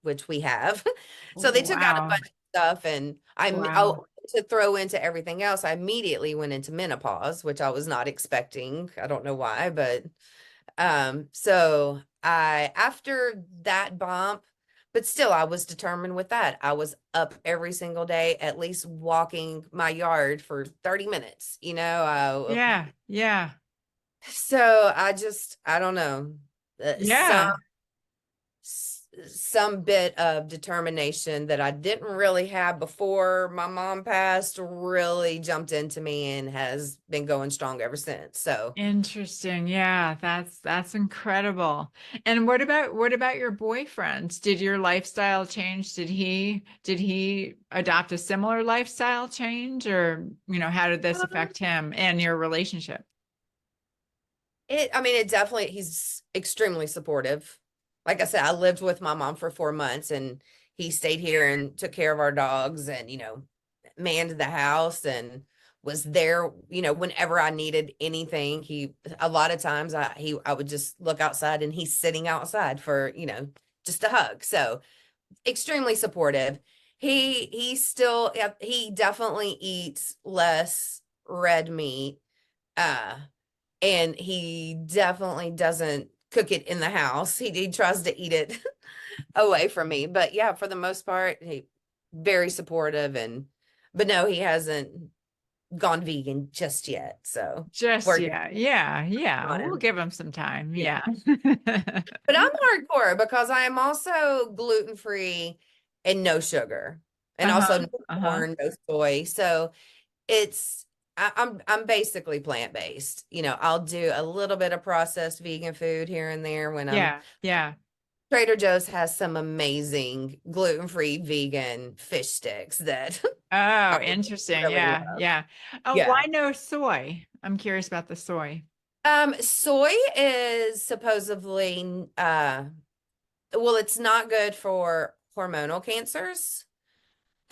which we have. So they took out a Wow. bunch of stuff, and Wow. to throw into everything else, I immediately went into menopause, which I was not expecting. I don't know why, but so I, after that bump, but still I was determined with that. I was up every single day, at least walking my yard for 30 minutes, Yeah. Yeah. so I don't know, some Yeah. some bit of determination that I didn't really have before my mom passed really jumped into me and has been going strong ever since. So Interesting. Yeah, that's incredible. And what about your boyfriend? Did your lifestyle change? Did he adopt a similar lifestyle change, or how did this um, affect him and your relationship? I mean, it definitely, he's extremely supportive. Like I said, I lived with my mom for 4 months, and he stayed here and took care of our dogs, and, manned the house and was there, whenever I needed anything. A lot of times I would just look outside and he's sitting outside for, just a hug. So extremely supportive. He still, yeah, he definitely eats less red meat. Uh, and he definitely doesn't cook it in the house. He tries to eat it away from me. But yeah, for the most part, he very supportive. But no, he hasn't gone vegan just yet. So Just working yeah, yeah, yeah. on We'll him. give him some time. Yeah. Yeah. But I'm hardcore because I am also gluten free and no sugar, and also Uh-huh. no Uh-huh. corn, no soy. So it's, I'm basically plant based. I'll do a little bit of processed vegan food here and there when I'm. Yeah. Yeah. Trader Joe's has some amazing gluten free vegan fish sticks that I Oh, interesting. really Yeah. love. Yeah. Yeah. Why no soy? I'm curious about the soy. Soy is supposedly well, it's not good for hormonal cancers.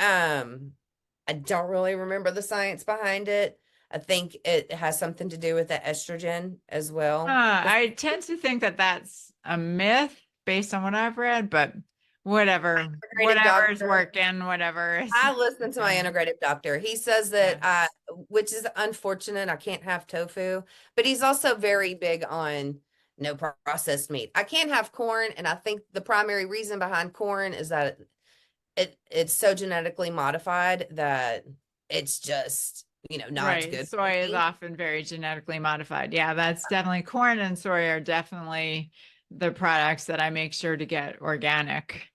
Um, I don't really remember the science behind it. I think it has something to do with the estrogen as well. I tend to think that that's a myth based on what I've read, but whatever, Integrative whatever is doctor. working, whatever is. I listen to my Yeah. integrative doctor. He says that Yeah. which is unfortunate, I can't have tofu, but he's also very big on no processed meat. I can't have corn, and I think the primary reason behind corn is that it's so genetically modified that it's just not Right. good for Soy is me. often very genetically modified. Yeah, that's definitely corn and soy are definitely the products that I make sure to get organic.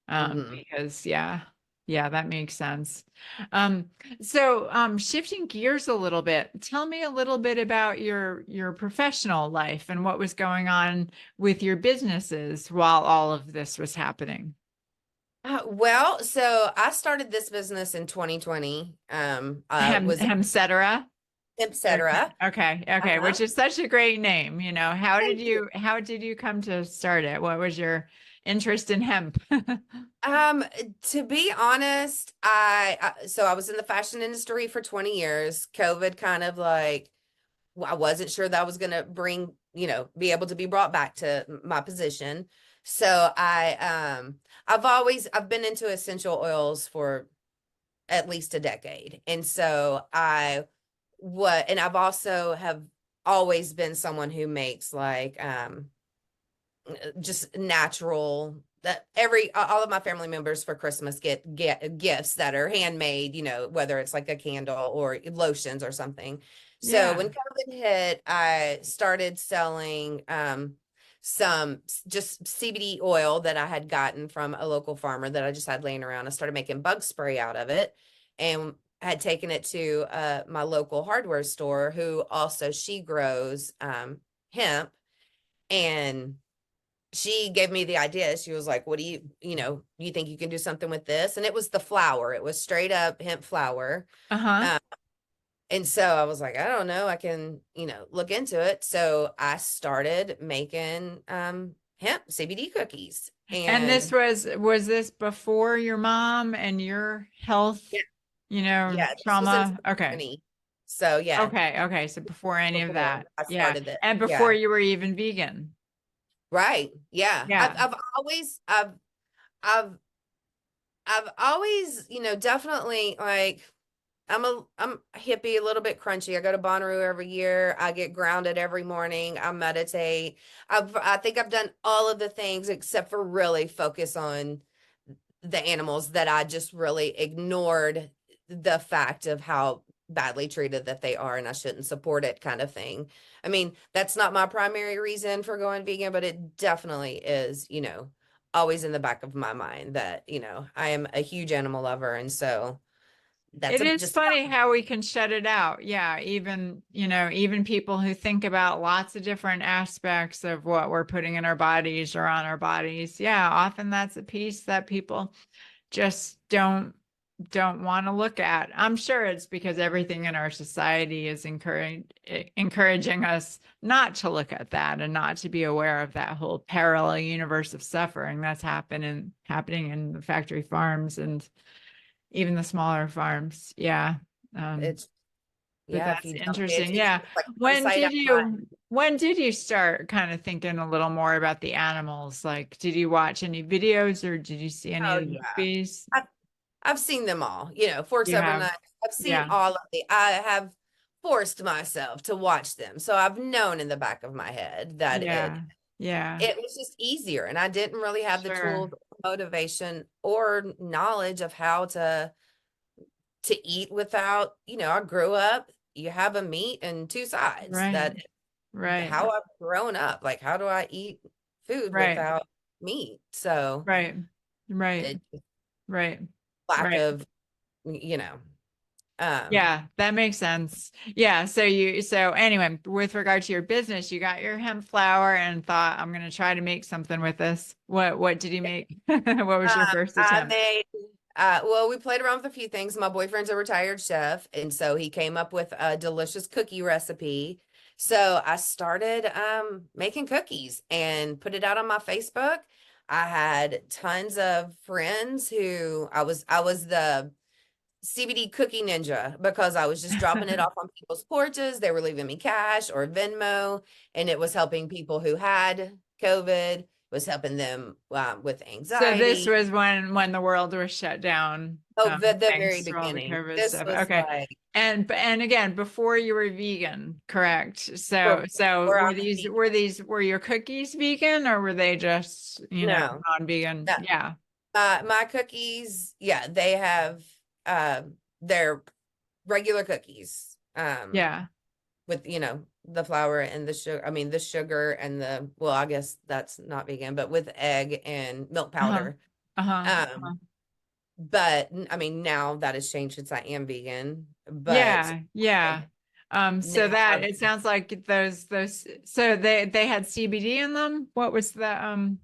Hmm. Because yeah, that makes sense. Um, so shifting gears a little bit, tell me a little bit about your professional life and what was going on with your businesses while all of this was happening. Well, so I started this business in 2020. I was Hemcetera. Okay. Hempcetera. Okay. Uh-huh. Which is such a great name. How did you come to start it? What was your interest in hemp? To be honest, so I was in the fashion industry for 20 years. COVID kind of like, I wasn't sure that I was gonna be able to be brought back to my position. So I've been into essential oils for at least a decade. And so and I've also have always been someone who makes like just natural, that all of my family members for Christmas get gifts that are handmade, whether it's like a candle or lotions or something. So Yeah. when COVID hit, I started selling some just CBD oil that I had gotten from a local farmer that I just had laying around. I started making bug spray out of it and had taken it to my local hardware store, who also she grows hemp. And she gave me the idea. She was like, "What you think you can do something with this?" And it was the flower. It was straight up hemp flower. Uh-huh. Um, and so I was like, I don't know, I can, look into it. So I started making hemp CBD cookies. And this And was this before your mom and your health, yeah, yeah, this was in trauma? Okay. 2020. So yeah, Okay. So before any of before that. I Yeah. started it. And before Yeah. you were even vegan. Right. Yeah. Yeah. I've I've always, definitely like I'm hippie, a little bit crunchy. I go to Bonnaroo every year. I get grounded every morning. I meditate. I think I've done all of the things except for really focus on the animals, that I just really ignored the fact of how badly treated that they are and I shouldn't support it, kind of thing. I mean, that's not my primary reason for going vegan, but it definitely is, always in the back of my mind that, I am a huge animal lover. And so that's It is just funny how we can shut it out. Yeah, even people who think about lots of different aspects of what we're putting in our bodies or on our bodies. Yeah, often that's a piece that people just don't want to look at. I'm sure it's because everything in our society is encouraging us not to look at that and not to be aware of that whole parallel universe of suffering that's happening in the factory farms and even the smaller farms. Yeah. Um, it's but yeah, if that's you don't pay interesting. attention, Yeah. it's like one side outside. When did you start kind of thinking a little more about the animals? Like, did you watch any videos or did you see any Oh of the yeah. movies? I've seen them all, Forks You Over have, Night. I've seen yeah, all of I have forced myself to watch them. So I've known in the back of my head that it yeah, yeah, it was just easier, and I didn't really have the sure. tools, motivation, or knowledge of how to eat without, I grew up, you have a meat and two sides. Right, That right, how I've grown up. Like, how do I eat food right, without meat? So right, right, it right, lack right. of, you know, um, Yeah, that makes sense. Yeah. So anyway, with regard to your business, you got your hemp flower and thought, I'm going to try to make something with this. What did you make? What was your first I attempt? made, well, we played around with a few things. My boyfriend's a retired chef, and so he came up with a delicious cookie recipe. So I started making cookies and put it out on my Facebook. I had tons of friends who I was the CBD cookie ninja, because I was just dropping it off on people's porches. They were leaving me cash or Venmo, and it was helping people who had COVID, was helping them with So this anxiety. was when the world was shut down, Oh, the very thanks to all the beginning. COVID This stuff. was Okay. like And again, before you were vegan, correct? So before I were was these vegan. were your cookies vegan or were they just, No, non-vegan? that Yeah. my cookies, yeah, they have uh they're regular cookies. Yeah. With, the flour and the sugar, I mean, the sugar and well, I guess that's not vegan, but with egg and milk Uh-huh. powder. Uh-huh. Uh-huh. Um, but I mean, now that has changed since I am vegan, but Yeah, yeah. So now that it sounds like those so they had CBD in them. What was the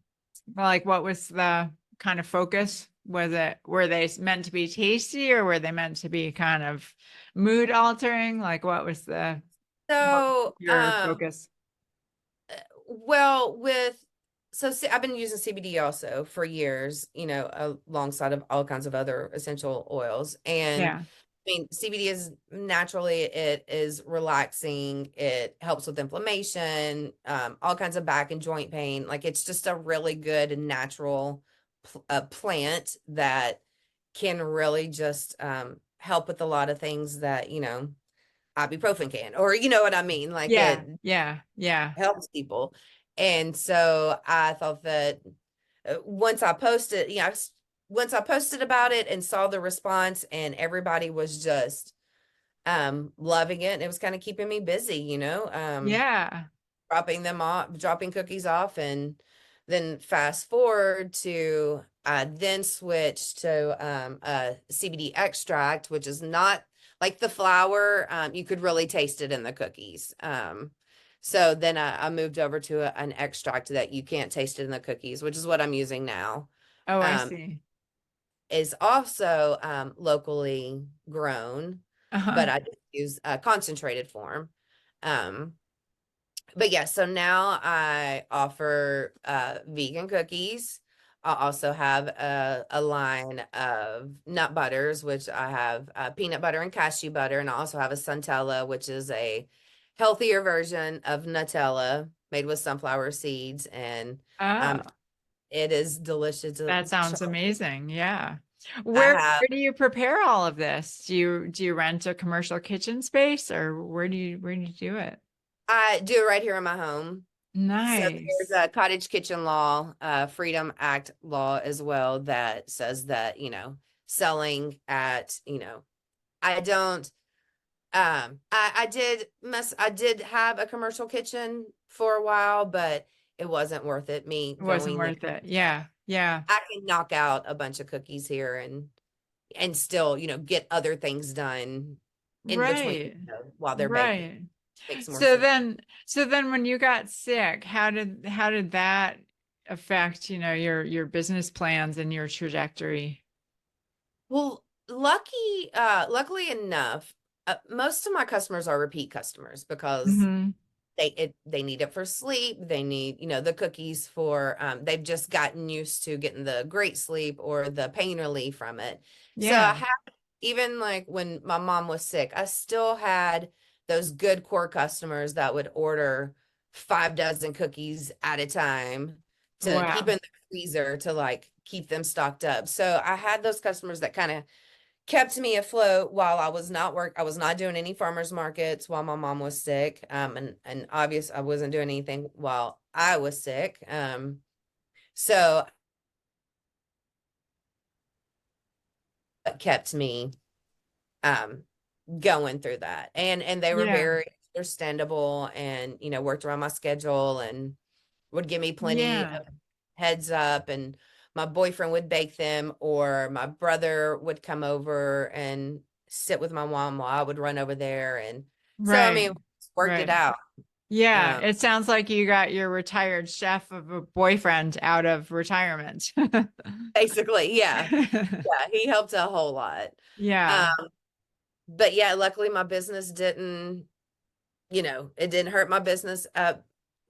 like what was the kind of focus? Was it were they meant to be tasty or were they meant to be kind of mood altering? Like what was so, your focus? well, I've been using CBD also for years, alongside of all kinds of other essential oils. And Yeah. I mean, CBD is naturally, it is relaxing. It helps with inflammation, all kinds of back and joint pain. Like it's just a really good and natural plant that can really just help with a lot of things that, ibuprofen can, or you know what I mean? Like Yeah. it Yeah. Yeah. helps people. And so I thought that once I posted, once I posted about it and saw the response and everybody was just loving it, and it was kind of keeping me busy, Yeah. dropping cookies off. And then fast forward to I then switched to a CBD extract, which is not like the flour. You could really taste it in the cookies. So then I moved over to an extract that you can't taste it in the cookies, which is what I'm using now. Oh, I Um, see. is also locally grown, Uh-huh. but I just use a concentrated form. Um, but yeah, so now I offer vegan cookies. I also have a line of nut butters, which I have peanut butter and cashew butter, and I also have a Suntella, which is a healthier version of Nutella made with sunflower seeds, and um, Oh. it is delicious. That sounds amazing. Yeah. I Where have do you prepare all of this? Do you rent a commercial kitchen space or where do you do it? I do it right here in my home. So there's Nice. a cottage kitchen law, Freedom Act law as well that says that, selling at, I don't, I did have a commercial kitchen for a while, but it wasn't worth it, me It wasn't going there. worth it. Yeah. Yeah. I can knock out a bunch of cookies here and still, get other things done in between, Right. while they're baking. Right. Makes more So sense. then so then when you got sick, how did that affect, your business plans and your trajectory? Well, luckily enough, most of my customers are repeat customers because Hmm. they need it for sleep. They need, the cookies for they've just gotten used to getting the great sleep or the pain relief from it. So I Yeah. have, even like when my mom was sick, I still had those good core customers that would order 5 dozen cookies at a time to keep Wow. in the freezer to like keep them stocked up. So I had those customers that kind of kept me afloat while I was not doing any farmers markets while my mom was sick. And obvious I wasn't doing anything while I was sick. So it kept me um going through that. And they were Yeah. very understandable and, worked around my schedule and would give me plenty Yeah. of heads up. And my boyfriend would bake them, or my brother would come over and sit with my mom while I would run over there. And so, I Right. mean, worked it Right. out. Yeah, Um, it sounds like you got your retired chef of a boyfriend out of retirement. Basically, yeah. Yeah, he helped a whole lot. Yeah. Um, but yeah, luckily my business didn't, it didn't hurt my business.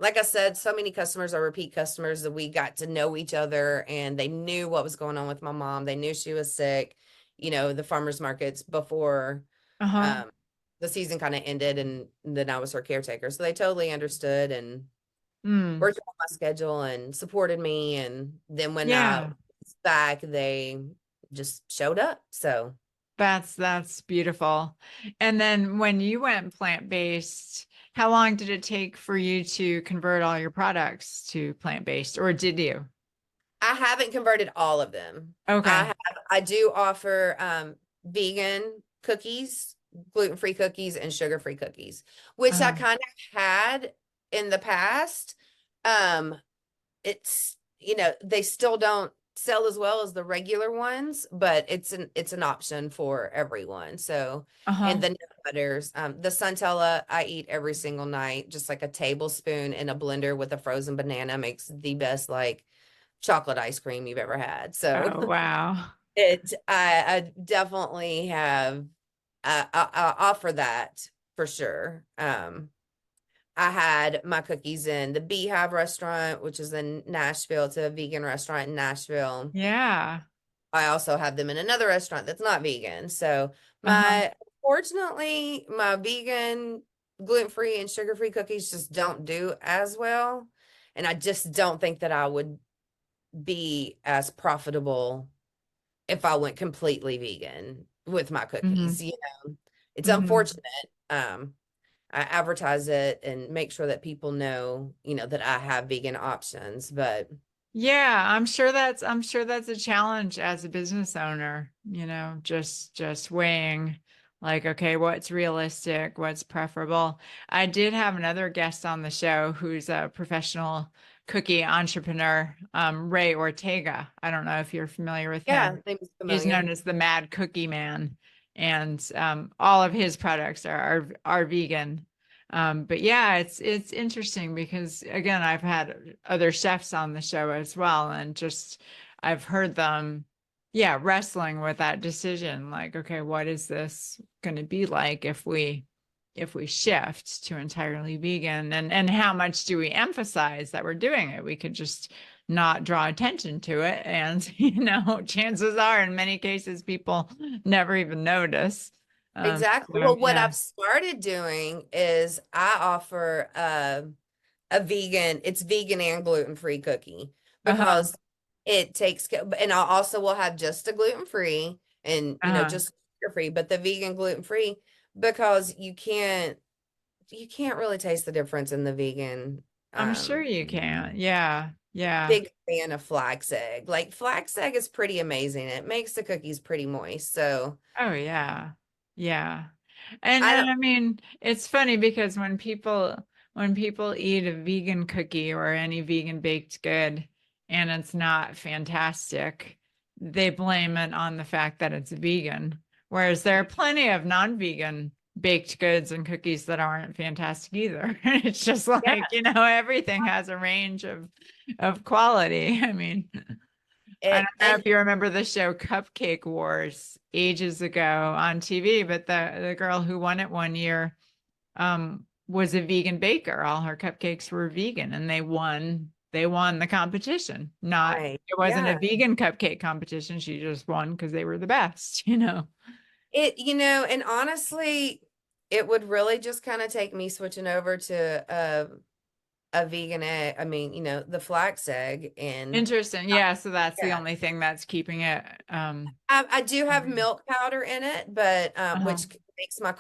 Like I said, so many customers are repeat customers that we got to know each other and they knew what was going on with my mom. They knew she was sick, the farmers markets before Uh-huh. um, the season kind of ended, and then I was her caretaker. So they totally understood and Mm. worked on my schedule and supported me. And then when I Yeah. was back, they just showed up. So That's beautiful. And then when you went plant-based, how long did it take for you to convert all your products to plant-based, or did you? I haven't converted all of them. Okay. I do offer vegan cookies gluten-free cookies and sugar-free cookies, which I Uh-huh. kind of had in the past. Um, it's, they still don't sell as well as the regular ones, but it's an option for everyone. So, and Uh-huh. the nut butters, the Suntella I eat every single night, just like a tablespoon in a blender with a frozen banana makes the best like chocolate ice cream you've ever had. So Oh, wow. I definitely have I offer that for sure. I had my cookies in the Beehive restaurant, which is in Nashville. It's a vegan restaurant in Nashville. Yeah. I also have them in another restaurant that's not vegan. So Uh-huh. fortunately, my vegan, gluten-free and sugar-free cookies just don't do as well. And I just don't think that I would be as profitable if I went completely vegan with my Mm-hmm. cookies. It's Mm-hmm. unfortunate. Um, I advertise it and make sure that people know, that I have vegan options. But Yeah, I'm sure that's a challenge as a business owner, just weighing like, okay, what's realistic, what's preferable. I did have another guest on the show who's a professional cookie entrepreneur, Ray Ortega. I don't know if you're familiar with yeah, him. name's He's known familiar. as the Mad Cookie Man, and all of his products are vegan. But yeah, it's interesting because again, I've had other chefs on the show as well, and just I've heard them, yeah, wrestling with that decision. Like, okay, what is this going to be like if we shift to entirely vegan, and how much do we emphasize that we're doing it? We could just not draw attention to it, and chances are, in many cases, people never even notice. Exactly. So Well, what yeah. I've started doing is I offer a vegan, it's vegan and gluten-free cookie Uh-huh. because it takes, and I also will have just a gluten-free and, Uh-huh. just sugar-free, but the vegan gluten-free because you can't really taste the difference in the vegan. I'm sure Um, you can. Yeah. Yeah. Big fan of flax egg. Like flax egg is pretty amazing. It makes the cookies pretty moist. So Oh yeah. Yeah. I And don't, I mean, it's funny because when people eat a vegan cookie or any vegan baked good and it's not fantastic, they blame it on the fact that it's vegan. Whereas there are plenty of non-vegan baked goods and cookies that aren't fantastic either. It's just yeah, like, everything has a range of quality. I mean, I don't know and if you remember the show Cupcake Wars ages ago on TV, but the girl who won it one year was a vegan baker. All her cupcakes were vegan, and they won the competition. Not right, It wasn't a yeah. vegan cupcake competition. She just won because they were the best, And honestly, it would really just kind of take me switching over to a vegan egg. I mean, the flax egg and Interesting. Yeah, so that's the yeah. only thing that's keeping it I do have milk powder in it, but uh-huh. which makes my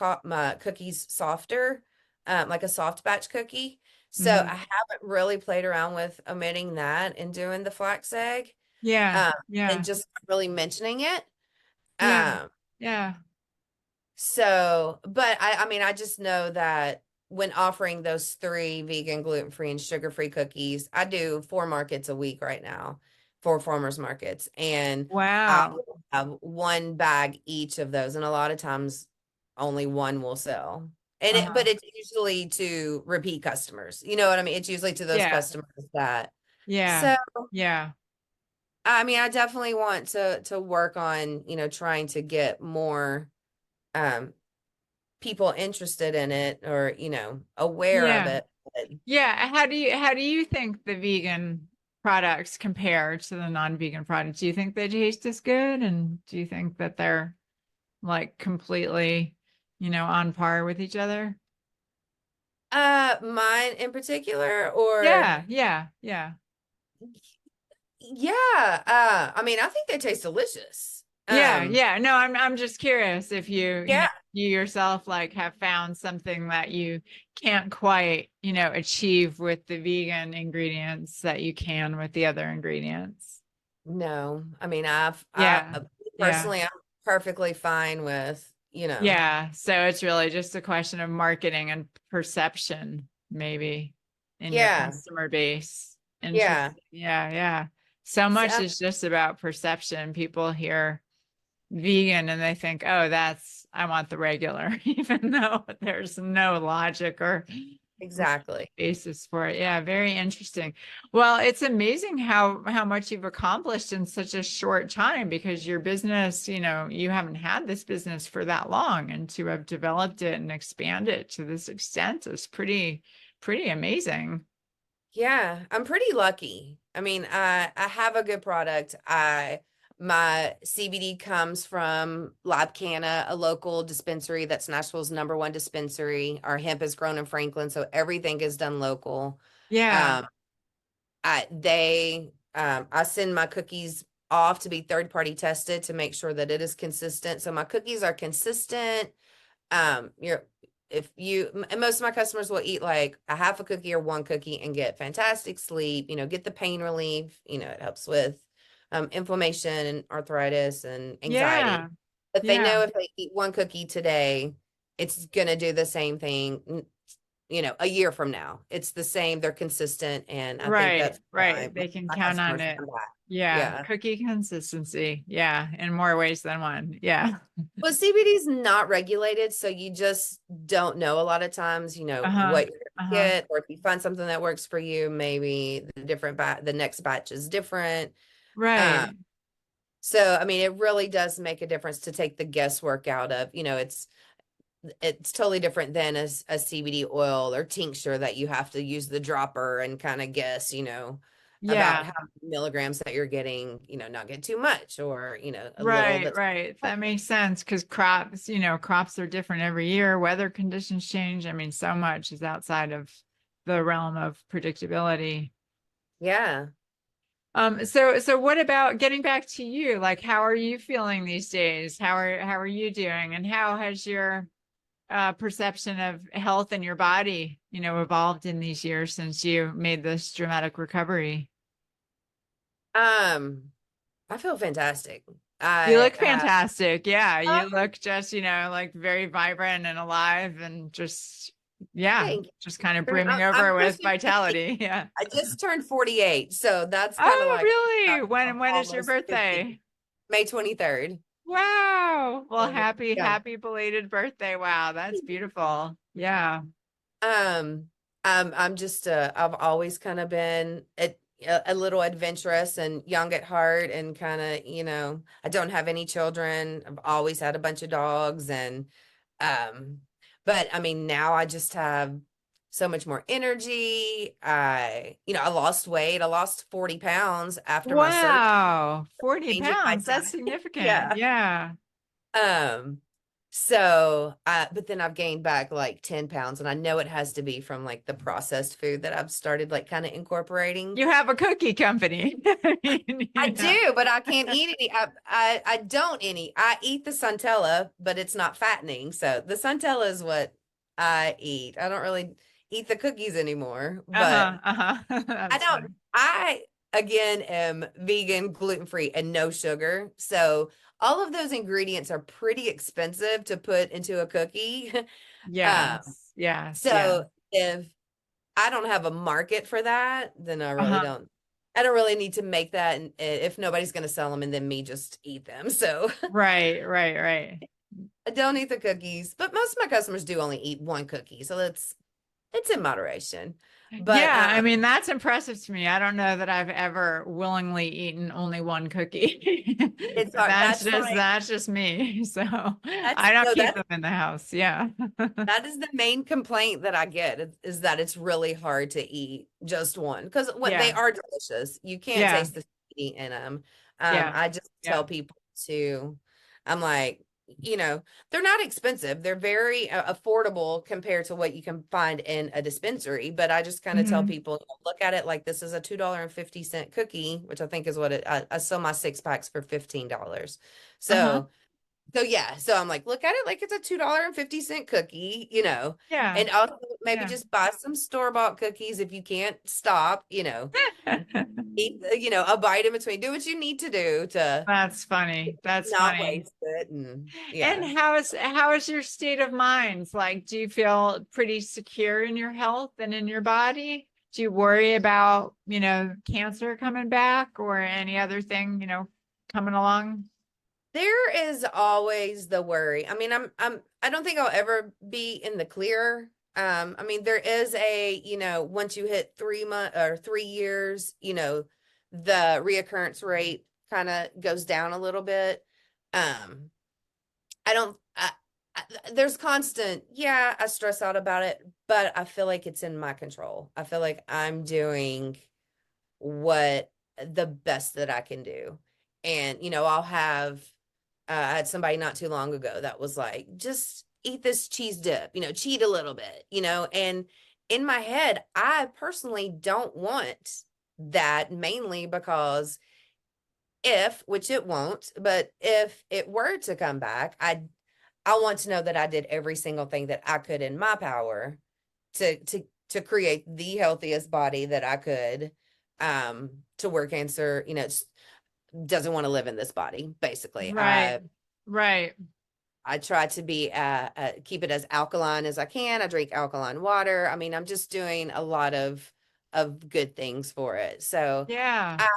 cookies softer, like a soft batch cookie. So I Hmm. haven't really played around with omitting that and doing the flax egg, Yeah, um, and yeah, just really mentioning it. yeah, Um, yeah, so, but I mean, I just know that when offering those three vegan, gluten-free, and sugar-free cookies, I do 4 markets a week right now, 4 farmers markets, and I wow. will have one bag each of those, and a lot of times only one will sell. But Uh-huh. it's usually to repeat customers. You know what I mean? It's usually to those Yeah, customers that. yeah, So, yeah. I mean, I definitely want to work on, trying to get more um people interested in it or aware of Yeah. it. But Yeah. How do you think the vegan products compare to the non-vegan products? Do you think they taste as good? And do you think that they're like completely, on par with each other? mine in particular, or Yeah, yeah, yeah. yeah, I mean, I think they taste delicious. Yeah, yeah. No, I'm just curious if Yeah, you yourself like have found something that you can't quite, achieve with the vegan ingredients that you can with the other ingredients. no, I mean, Yeah. Yeah. personally, I'm perfectly fine with you know. Yeah. So it's really just a question of marketing and perception, maybe in your Yeah. customer base. Yeah. Interesting. Yeah. Yeah. So much So, is just about perception. People hear vegan and they think, oh, I want the regular, even though there's no logic or exactly. basis for it. Yeah, very interesting. Well, it's amazing how much you've accomplished in such a short time because your business, you haven't had this business for that long, and to have developed it and expand it to this extent is pretty amazing. Yeah, I'm pretty lucky. I mean, I have a good product. My CBD comes from Lab Canna, a local dispensary that's Nashville's #1 dispensary. Our hemp is grown in Franklin, so everything is done local. Yeah. Um, I send my cookies off to be third party tested to make sure that it is consistent. So my cookies are consistent. You're if you and most of my customers will eat like a half a cookie or one cookie and get fantastic sleep, get the pain relief, it helps with inflammation and arthritis and anxiety. Yeah. But they Yeah. know if they eat one cookie today, it's gonna do the same thing, a year from now. It's the same, they're consistent, and I think Right, that's why right. They can my count on customers it. come back. Yeah. Yeah. Cookie consistency. Yeah. In more ways than one. Yeah. Well, CBD is not regulated, so you just don't know a lot of times, Uh-huh. what you're gonna Uh-huh. get, or if you find something that works for you, maybe the next batch is different. Um, Right. so I mean, it really does make a difference to take the guesswork out of, it's totally different than a CBD oil or tincture that you have to use the dropper and kind of guess, about Yeah. how many milligrams that you're getting, not get too much or, a little Right, that's right. That makes sense because crops are different every year. Weather conditions change. I mean, so much is outside of the realm of predictability. yeah. So what about getting back to you? Like, how are you feeling these days? How are you doing? And how has your perception of health in your body, evolved in these years since you made this dramatic recovery? Um, I feel fantastic. You I look fantastic. Yeah, oh, you look just, like very vibrant and alive and just, yeah, thank you. just kind of I'm, brimming I'm over with pushing 50. vitality. Yeah. I just turned 48, so that's kind of Oh, like really? I'm When is your almost 50. birthday? May 23rd. Wow. Well, So, yeah. happy belated birthday. Wow, that's beautiful. Yeah. Um, I'm just I've always kind of been a little adventurous and young at heart and kind of, I don't have any children. I've always had a bunch of dogs and um but I mean now I just have so much more energy. I lost weight. I lost 40 pounds after my surgery, Wow. 40 changing my pounds. That's diet. significant. Yeah. Yeah. Um, but then I've gained back like 10 pounds, and I know it has to be from like the processed food that I've started like kind of incorporating. You have a cookie company. I mean, I do, but I can't eat any. I don't any. I eat the Suntella, but it's not fattening. So the Suntella is what I eat. I don't really eat the cookies anymore, but Uh-huh. Uh-huh. I That's don't, fun. I again am vegan, gluten free, and no sugar. So all of those ingredients are pretty expensive to put into a cookie. Um, Yes. Yes. Yeah. so if I don't have a market for that, then Uh-huh. I don't really need to make that. And if nobody's going to sell them and then me just eat them. So Right. Right. Right. I don't eat the cookies, but most of my customers do only eat one cookie. So it's in moderation. But Yeah, I mean, that's impressive to me. I don't know that I've ever willingly eaten only one cookie. it's hard. That's just me. So I don't No, keep them in the house. Yeah. that is the main complaint that I get is that it's really hard to eat just one because what they Yeah. are delicious. You can't Yeah. taste the sweetie in them. Yeah. I just Yeah. tell people I'm like, they're not expensive. They're very affordable compared to what you can find in a dispensary. But I just kind of tell Mhm. people, look at it like this is a $2.50 cookie, which I think is what I sell my 6 packs for $15. Uh-huh. So So yeah, so I'm like, look at it like it's a $2.50 cookie, Yeah. and also maybe Yeah. just buy some store-bought cookies if you can't stop, eat, a bite in between. Do what you need to do to That's funny. That's not funny. waste it. And And yeah. how is your state of mind? Like, do you feel pretty secure in your health and in your body? Do you worry about, cancer coming back or any other thing, coming along? There is always the worry. I mean, I don't think I'll ever be in the clear. I mean, there is once you hit 3 month or 3 years, the reoccurrence rate kind of goes down a little bit. Um, I don't, I, there's constant, yeah, I stress out about it, but I feel like it's in my control. I feel like I'm doing what the best that I can do. And, I had somebody not too long ago that was like, just eat this cheese dip, cheat a little bit, and in my head, I personally don't want that mainly because which it won't, but if it were to come back, I want to know that I did every single thing that I could in my power to create the healthiest body that I could, to where cancer, doesn't want to live in this body. Basically, Right. Right. I try to be keep it as alkaline as I can. I drink alkaline water. I mean, I'm just doing a lot of good things for it. So, Yeah. I,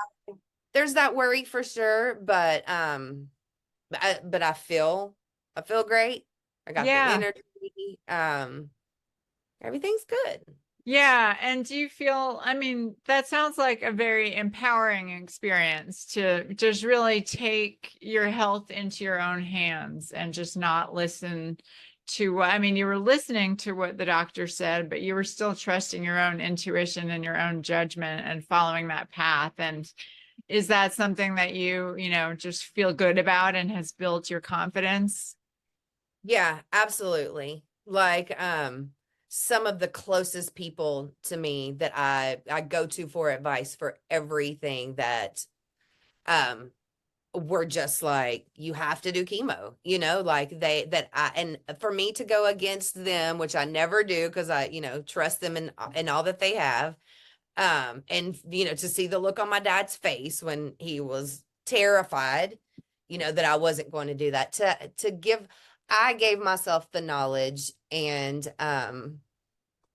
there's that worry for sure, but I feel great. I got the Yeah. energy. Everything's good. Yeah. And do you feel, I mean, that sounds like a very empowering experience to just really take your health into your own hands and just not listen to, I mean, you were listening to what the doctor said, but you were still trusting your own intuition and your own judgment and following that path. And is that something that you just feel good about and has built your confidence? Yeah, absolutely. Like, some of the closest people to me that I go to for advice for everything that um were just like, you have to do chemo, like and for me to go against them, which I never do because I, trust them in all that they have. And to see the look on my dad's face when he was terrified, that I wasn't going to do that, I gave myself the knowledge and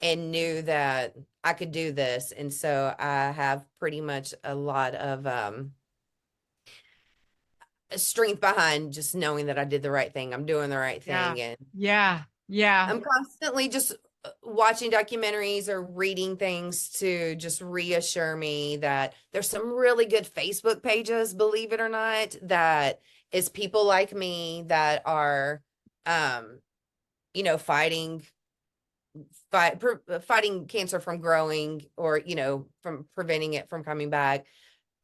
knew that I could do this. And so I have pretty much a lot of strength behind just knowing that I did the right thing. I'm doing the right Yeah. thing. And Yeah. Yeah. I'm constantly just watching documentaries or reading things to just reassure me that there's some really good Facebook pages, believe it or not, that is people like me that are, um, fighting fighting cancer from growing, or from preventing it from coming back.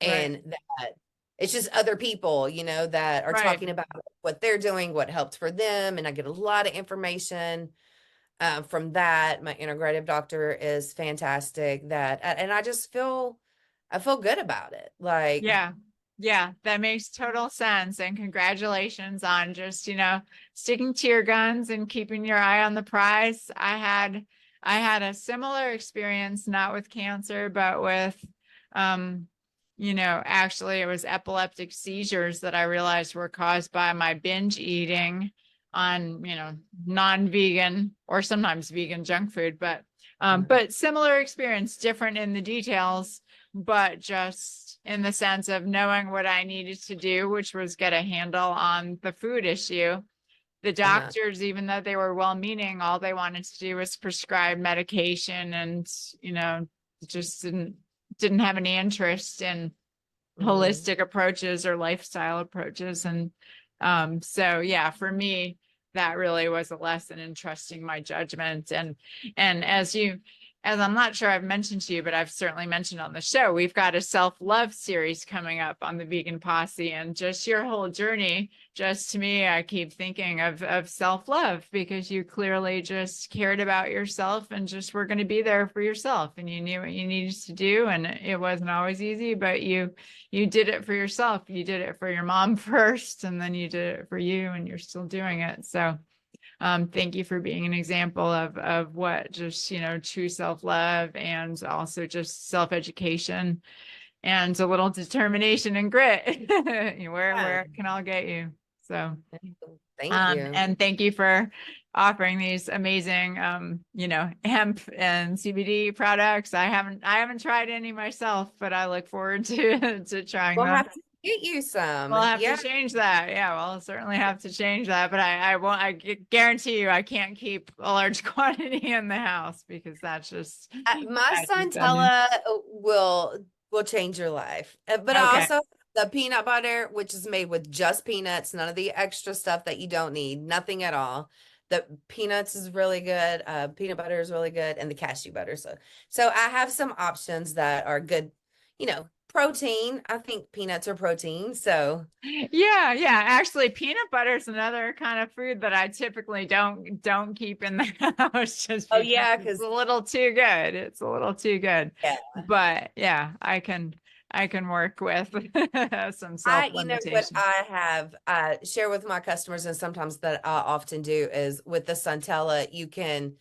Right. And that it's just other people, that are Right. talking about what they're doing, what helped for them. And I get a lot of information from that. My integrative doctor is fantastic. And I feel good about it. Like, Yeah. Yeah, that makes total sense. And congratulations on just, sticking to your guns and keeping your eye on the prize. I had a similar experience, not with cancer, but with actually it was epileptic seizures that I realized were caused by my binge eating on, non-vegan or sometimes vegan junk food, but similar experience, different in the details, but just in the sense of knowing what I needed to do, which was get a handle on the food issue. The uh-huh, doctors, even though they were well-meaning, all they wanted to do was prescribe medication and, you know, just didn't have any interest in hmm holistic approaches or lifestyle approaches. And so yeah, for me, that really was a lesson in trusting my judgment. And as as I'm not sure I've mentioned to you, but I've certainly mentioned on the show, we've got a self-love series coming up on the Vegan Posse, and just your whole journey, just to me, I keep thinking of self-love, because you clearly just cared about yourself and just were going to be there for yourself, and you knew what you needed to do, and it wasn't always easy, but you did it for yourself. You did it for your mom first, and then you did it for you, and you're still doing it. So thank you for being an example of what just, true self-love, and also just self-education and a little determination and grit where Yeah. it can all get you. So, Thank you. and thank you for offering these amazing, hemp and CBD products. I haven't tried any myself, but I look forward to trying We'll them. have to get you some. We'll have to Yeah. change that. Yeah, we'll certainly have to change that. But I won't. Guarantee you, I can't keep a large quantity in the house, because that's just My that just doesn't. Suntella will change your life. But Okay. also the peanut butter, which is made with just peanuts, none of the extra stuff that you don't need, nothing at all. The peanuts is really good. Peanut butter is really good, and the cashew butter. So I have some options that are good, protein. I think peanuts are protein. So Yeah, yeah. Actually, peanut butter is another kind of food that I typically don't keep in the house, just oh because yeah, it's because a little too good. It's a little too good. yeah. But yeah, I can work with some You know what self-limitation. I have share with my customers, and sometimes that I often do, is with the Suntella, you can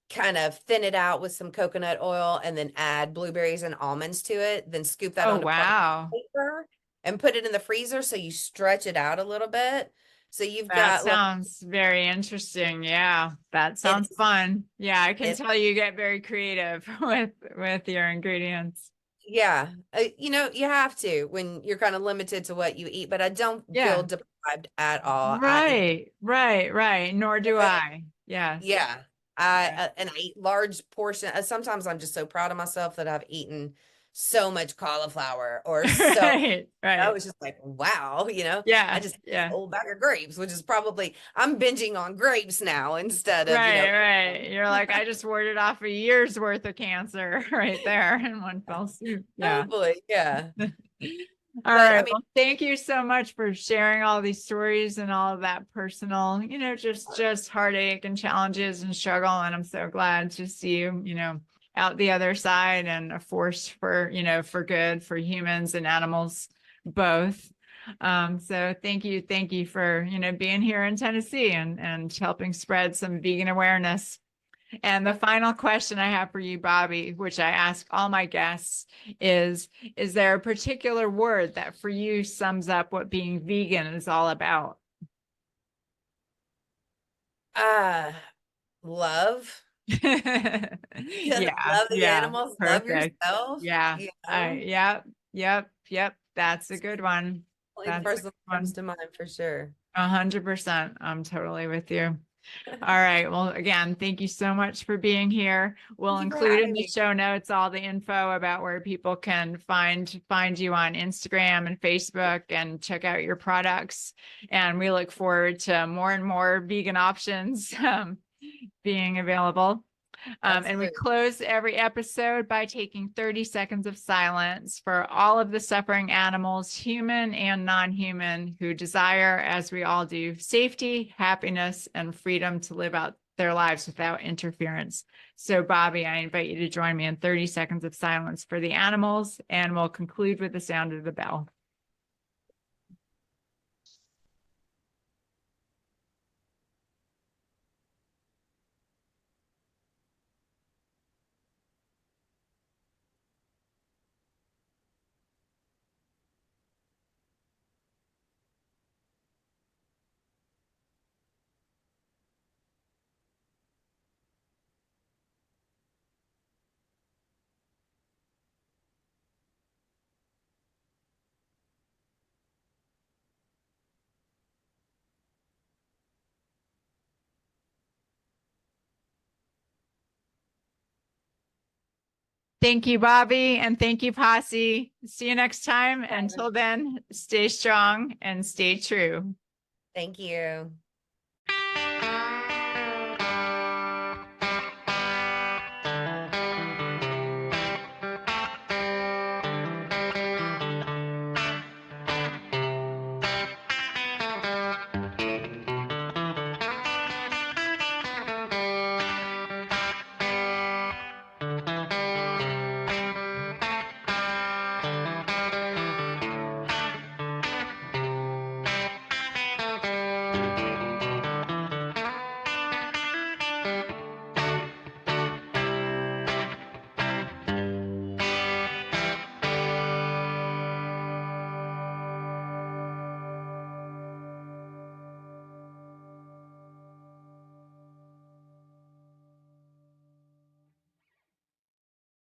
kind of thin it out with some coconut oil and then add blueberries and almonds to it, then scoop that Oh, onto parchment wow. paper and put it in the freezer so you stretch it out a little bit. So you've That got like sounds very interesting. Yeah, that sounds it's fun. Yeah, I can it tell you get very creative with your ingredients. yeah, you have to when you're kind of limited to what you eat, but I don't feel Yeah. deprived at all. I eat Right, right, right. Nor do good. I. Yes. Yeah. Yeah. And I eat large portion. Sometimes I'm just so proud of myself that I've eaten so much cauliflower or so Right, I right. was just like, wow, I Yeah, just ate a yeah. whole bag of grapes, which is probably I'm binging on grapes now instead of, Right, right. You're like, I just warded off a year's worth of cancer right there in one fell swoop. Yeah. hopefully, yeah. All But I right. mean, Well, thank you so much for sharing all these stories and all of that personal, just heartache and challenges and struggle. And I'm so glad to see you, out the other side, and a force for good for humans and animals both. So thank you for, being here in Tennessee and helping spread some vegan awareness. And the final question I have for you, Bobbi, which I ask all my guests, is there a particular word that for you sums up what being vegan is all about? uh love. Yeah, Love the yeah, animals, love perfect. yourself, Yeah, yep, yep, yep. That's a good one. Only the That's a first good one that comes one. to mind for sure. 100%. I'm totally with you. All right. Well, again, thank you so much for being here. We'll Thank you for include in having the me. show notes all the info about where people can find you on Instagram and Facebook, and check out your products. And we look forward to more and more vegan options being available. And we Absolutely. close every episode by taking 30 seconds of silence for all of the suffering animals, human and non-human, who desire, as we all do, safety, happiness, and freedom to live out their lives without interference. So, Bobbi, I invite you to join me in 30 seconds of silence for the animals, and we'll conclude with the sound of the bell. Thank you, Bobbi, and thank you, Posse. See you next time. Until then, stay strong and stay true. Thank you.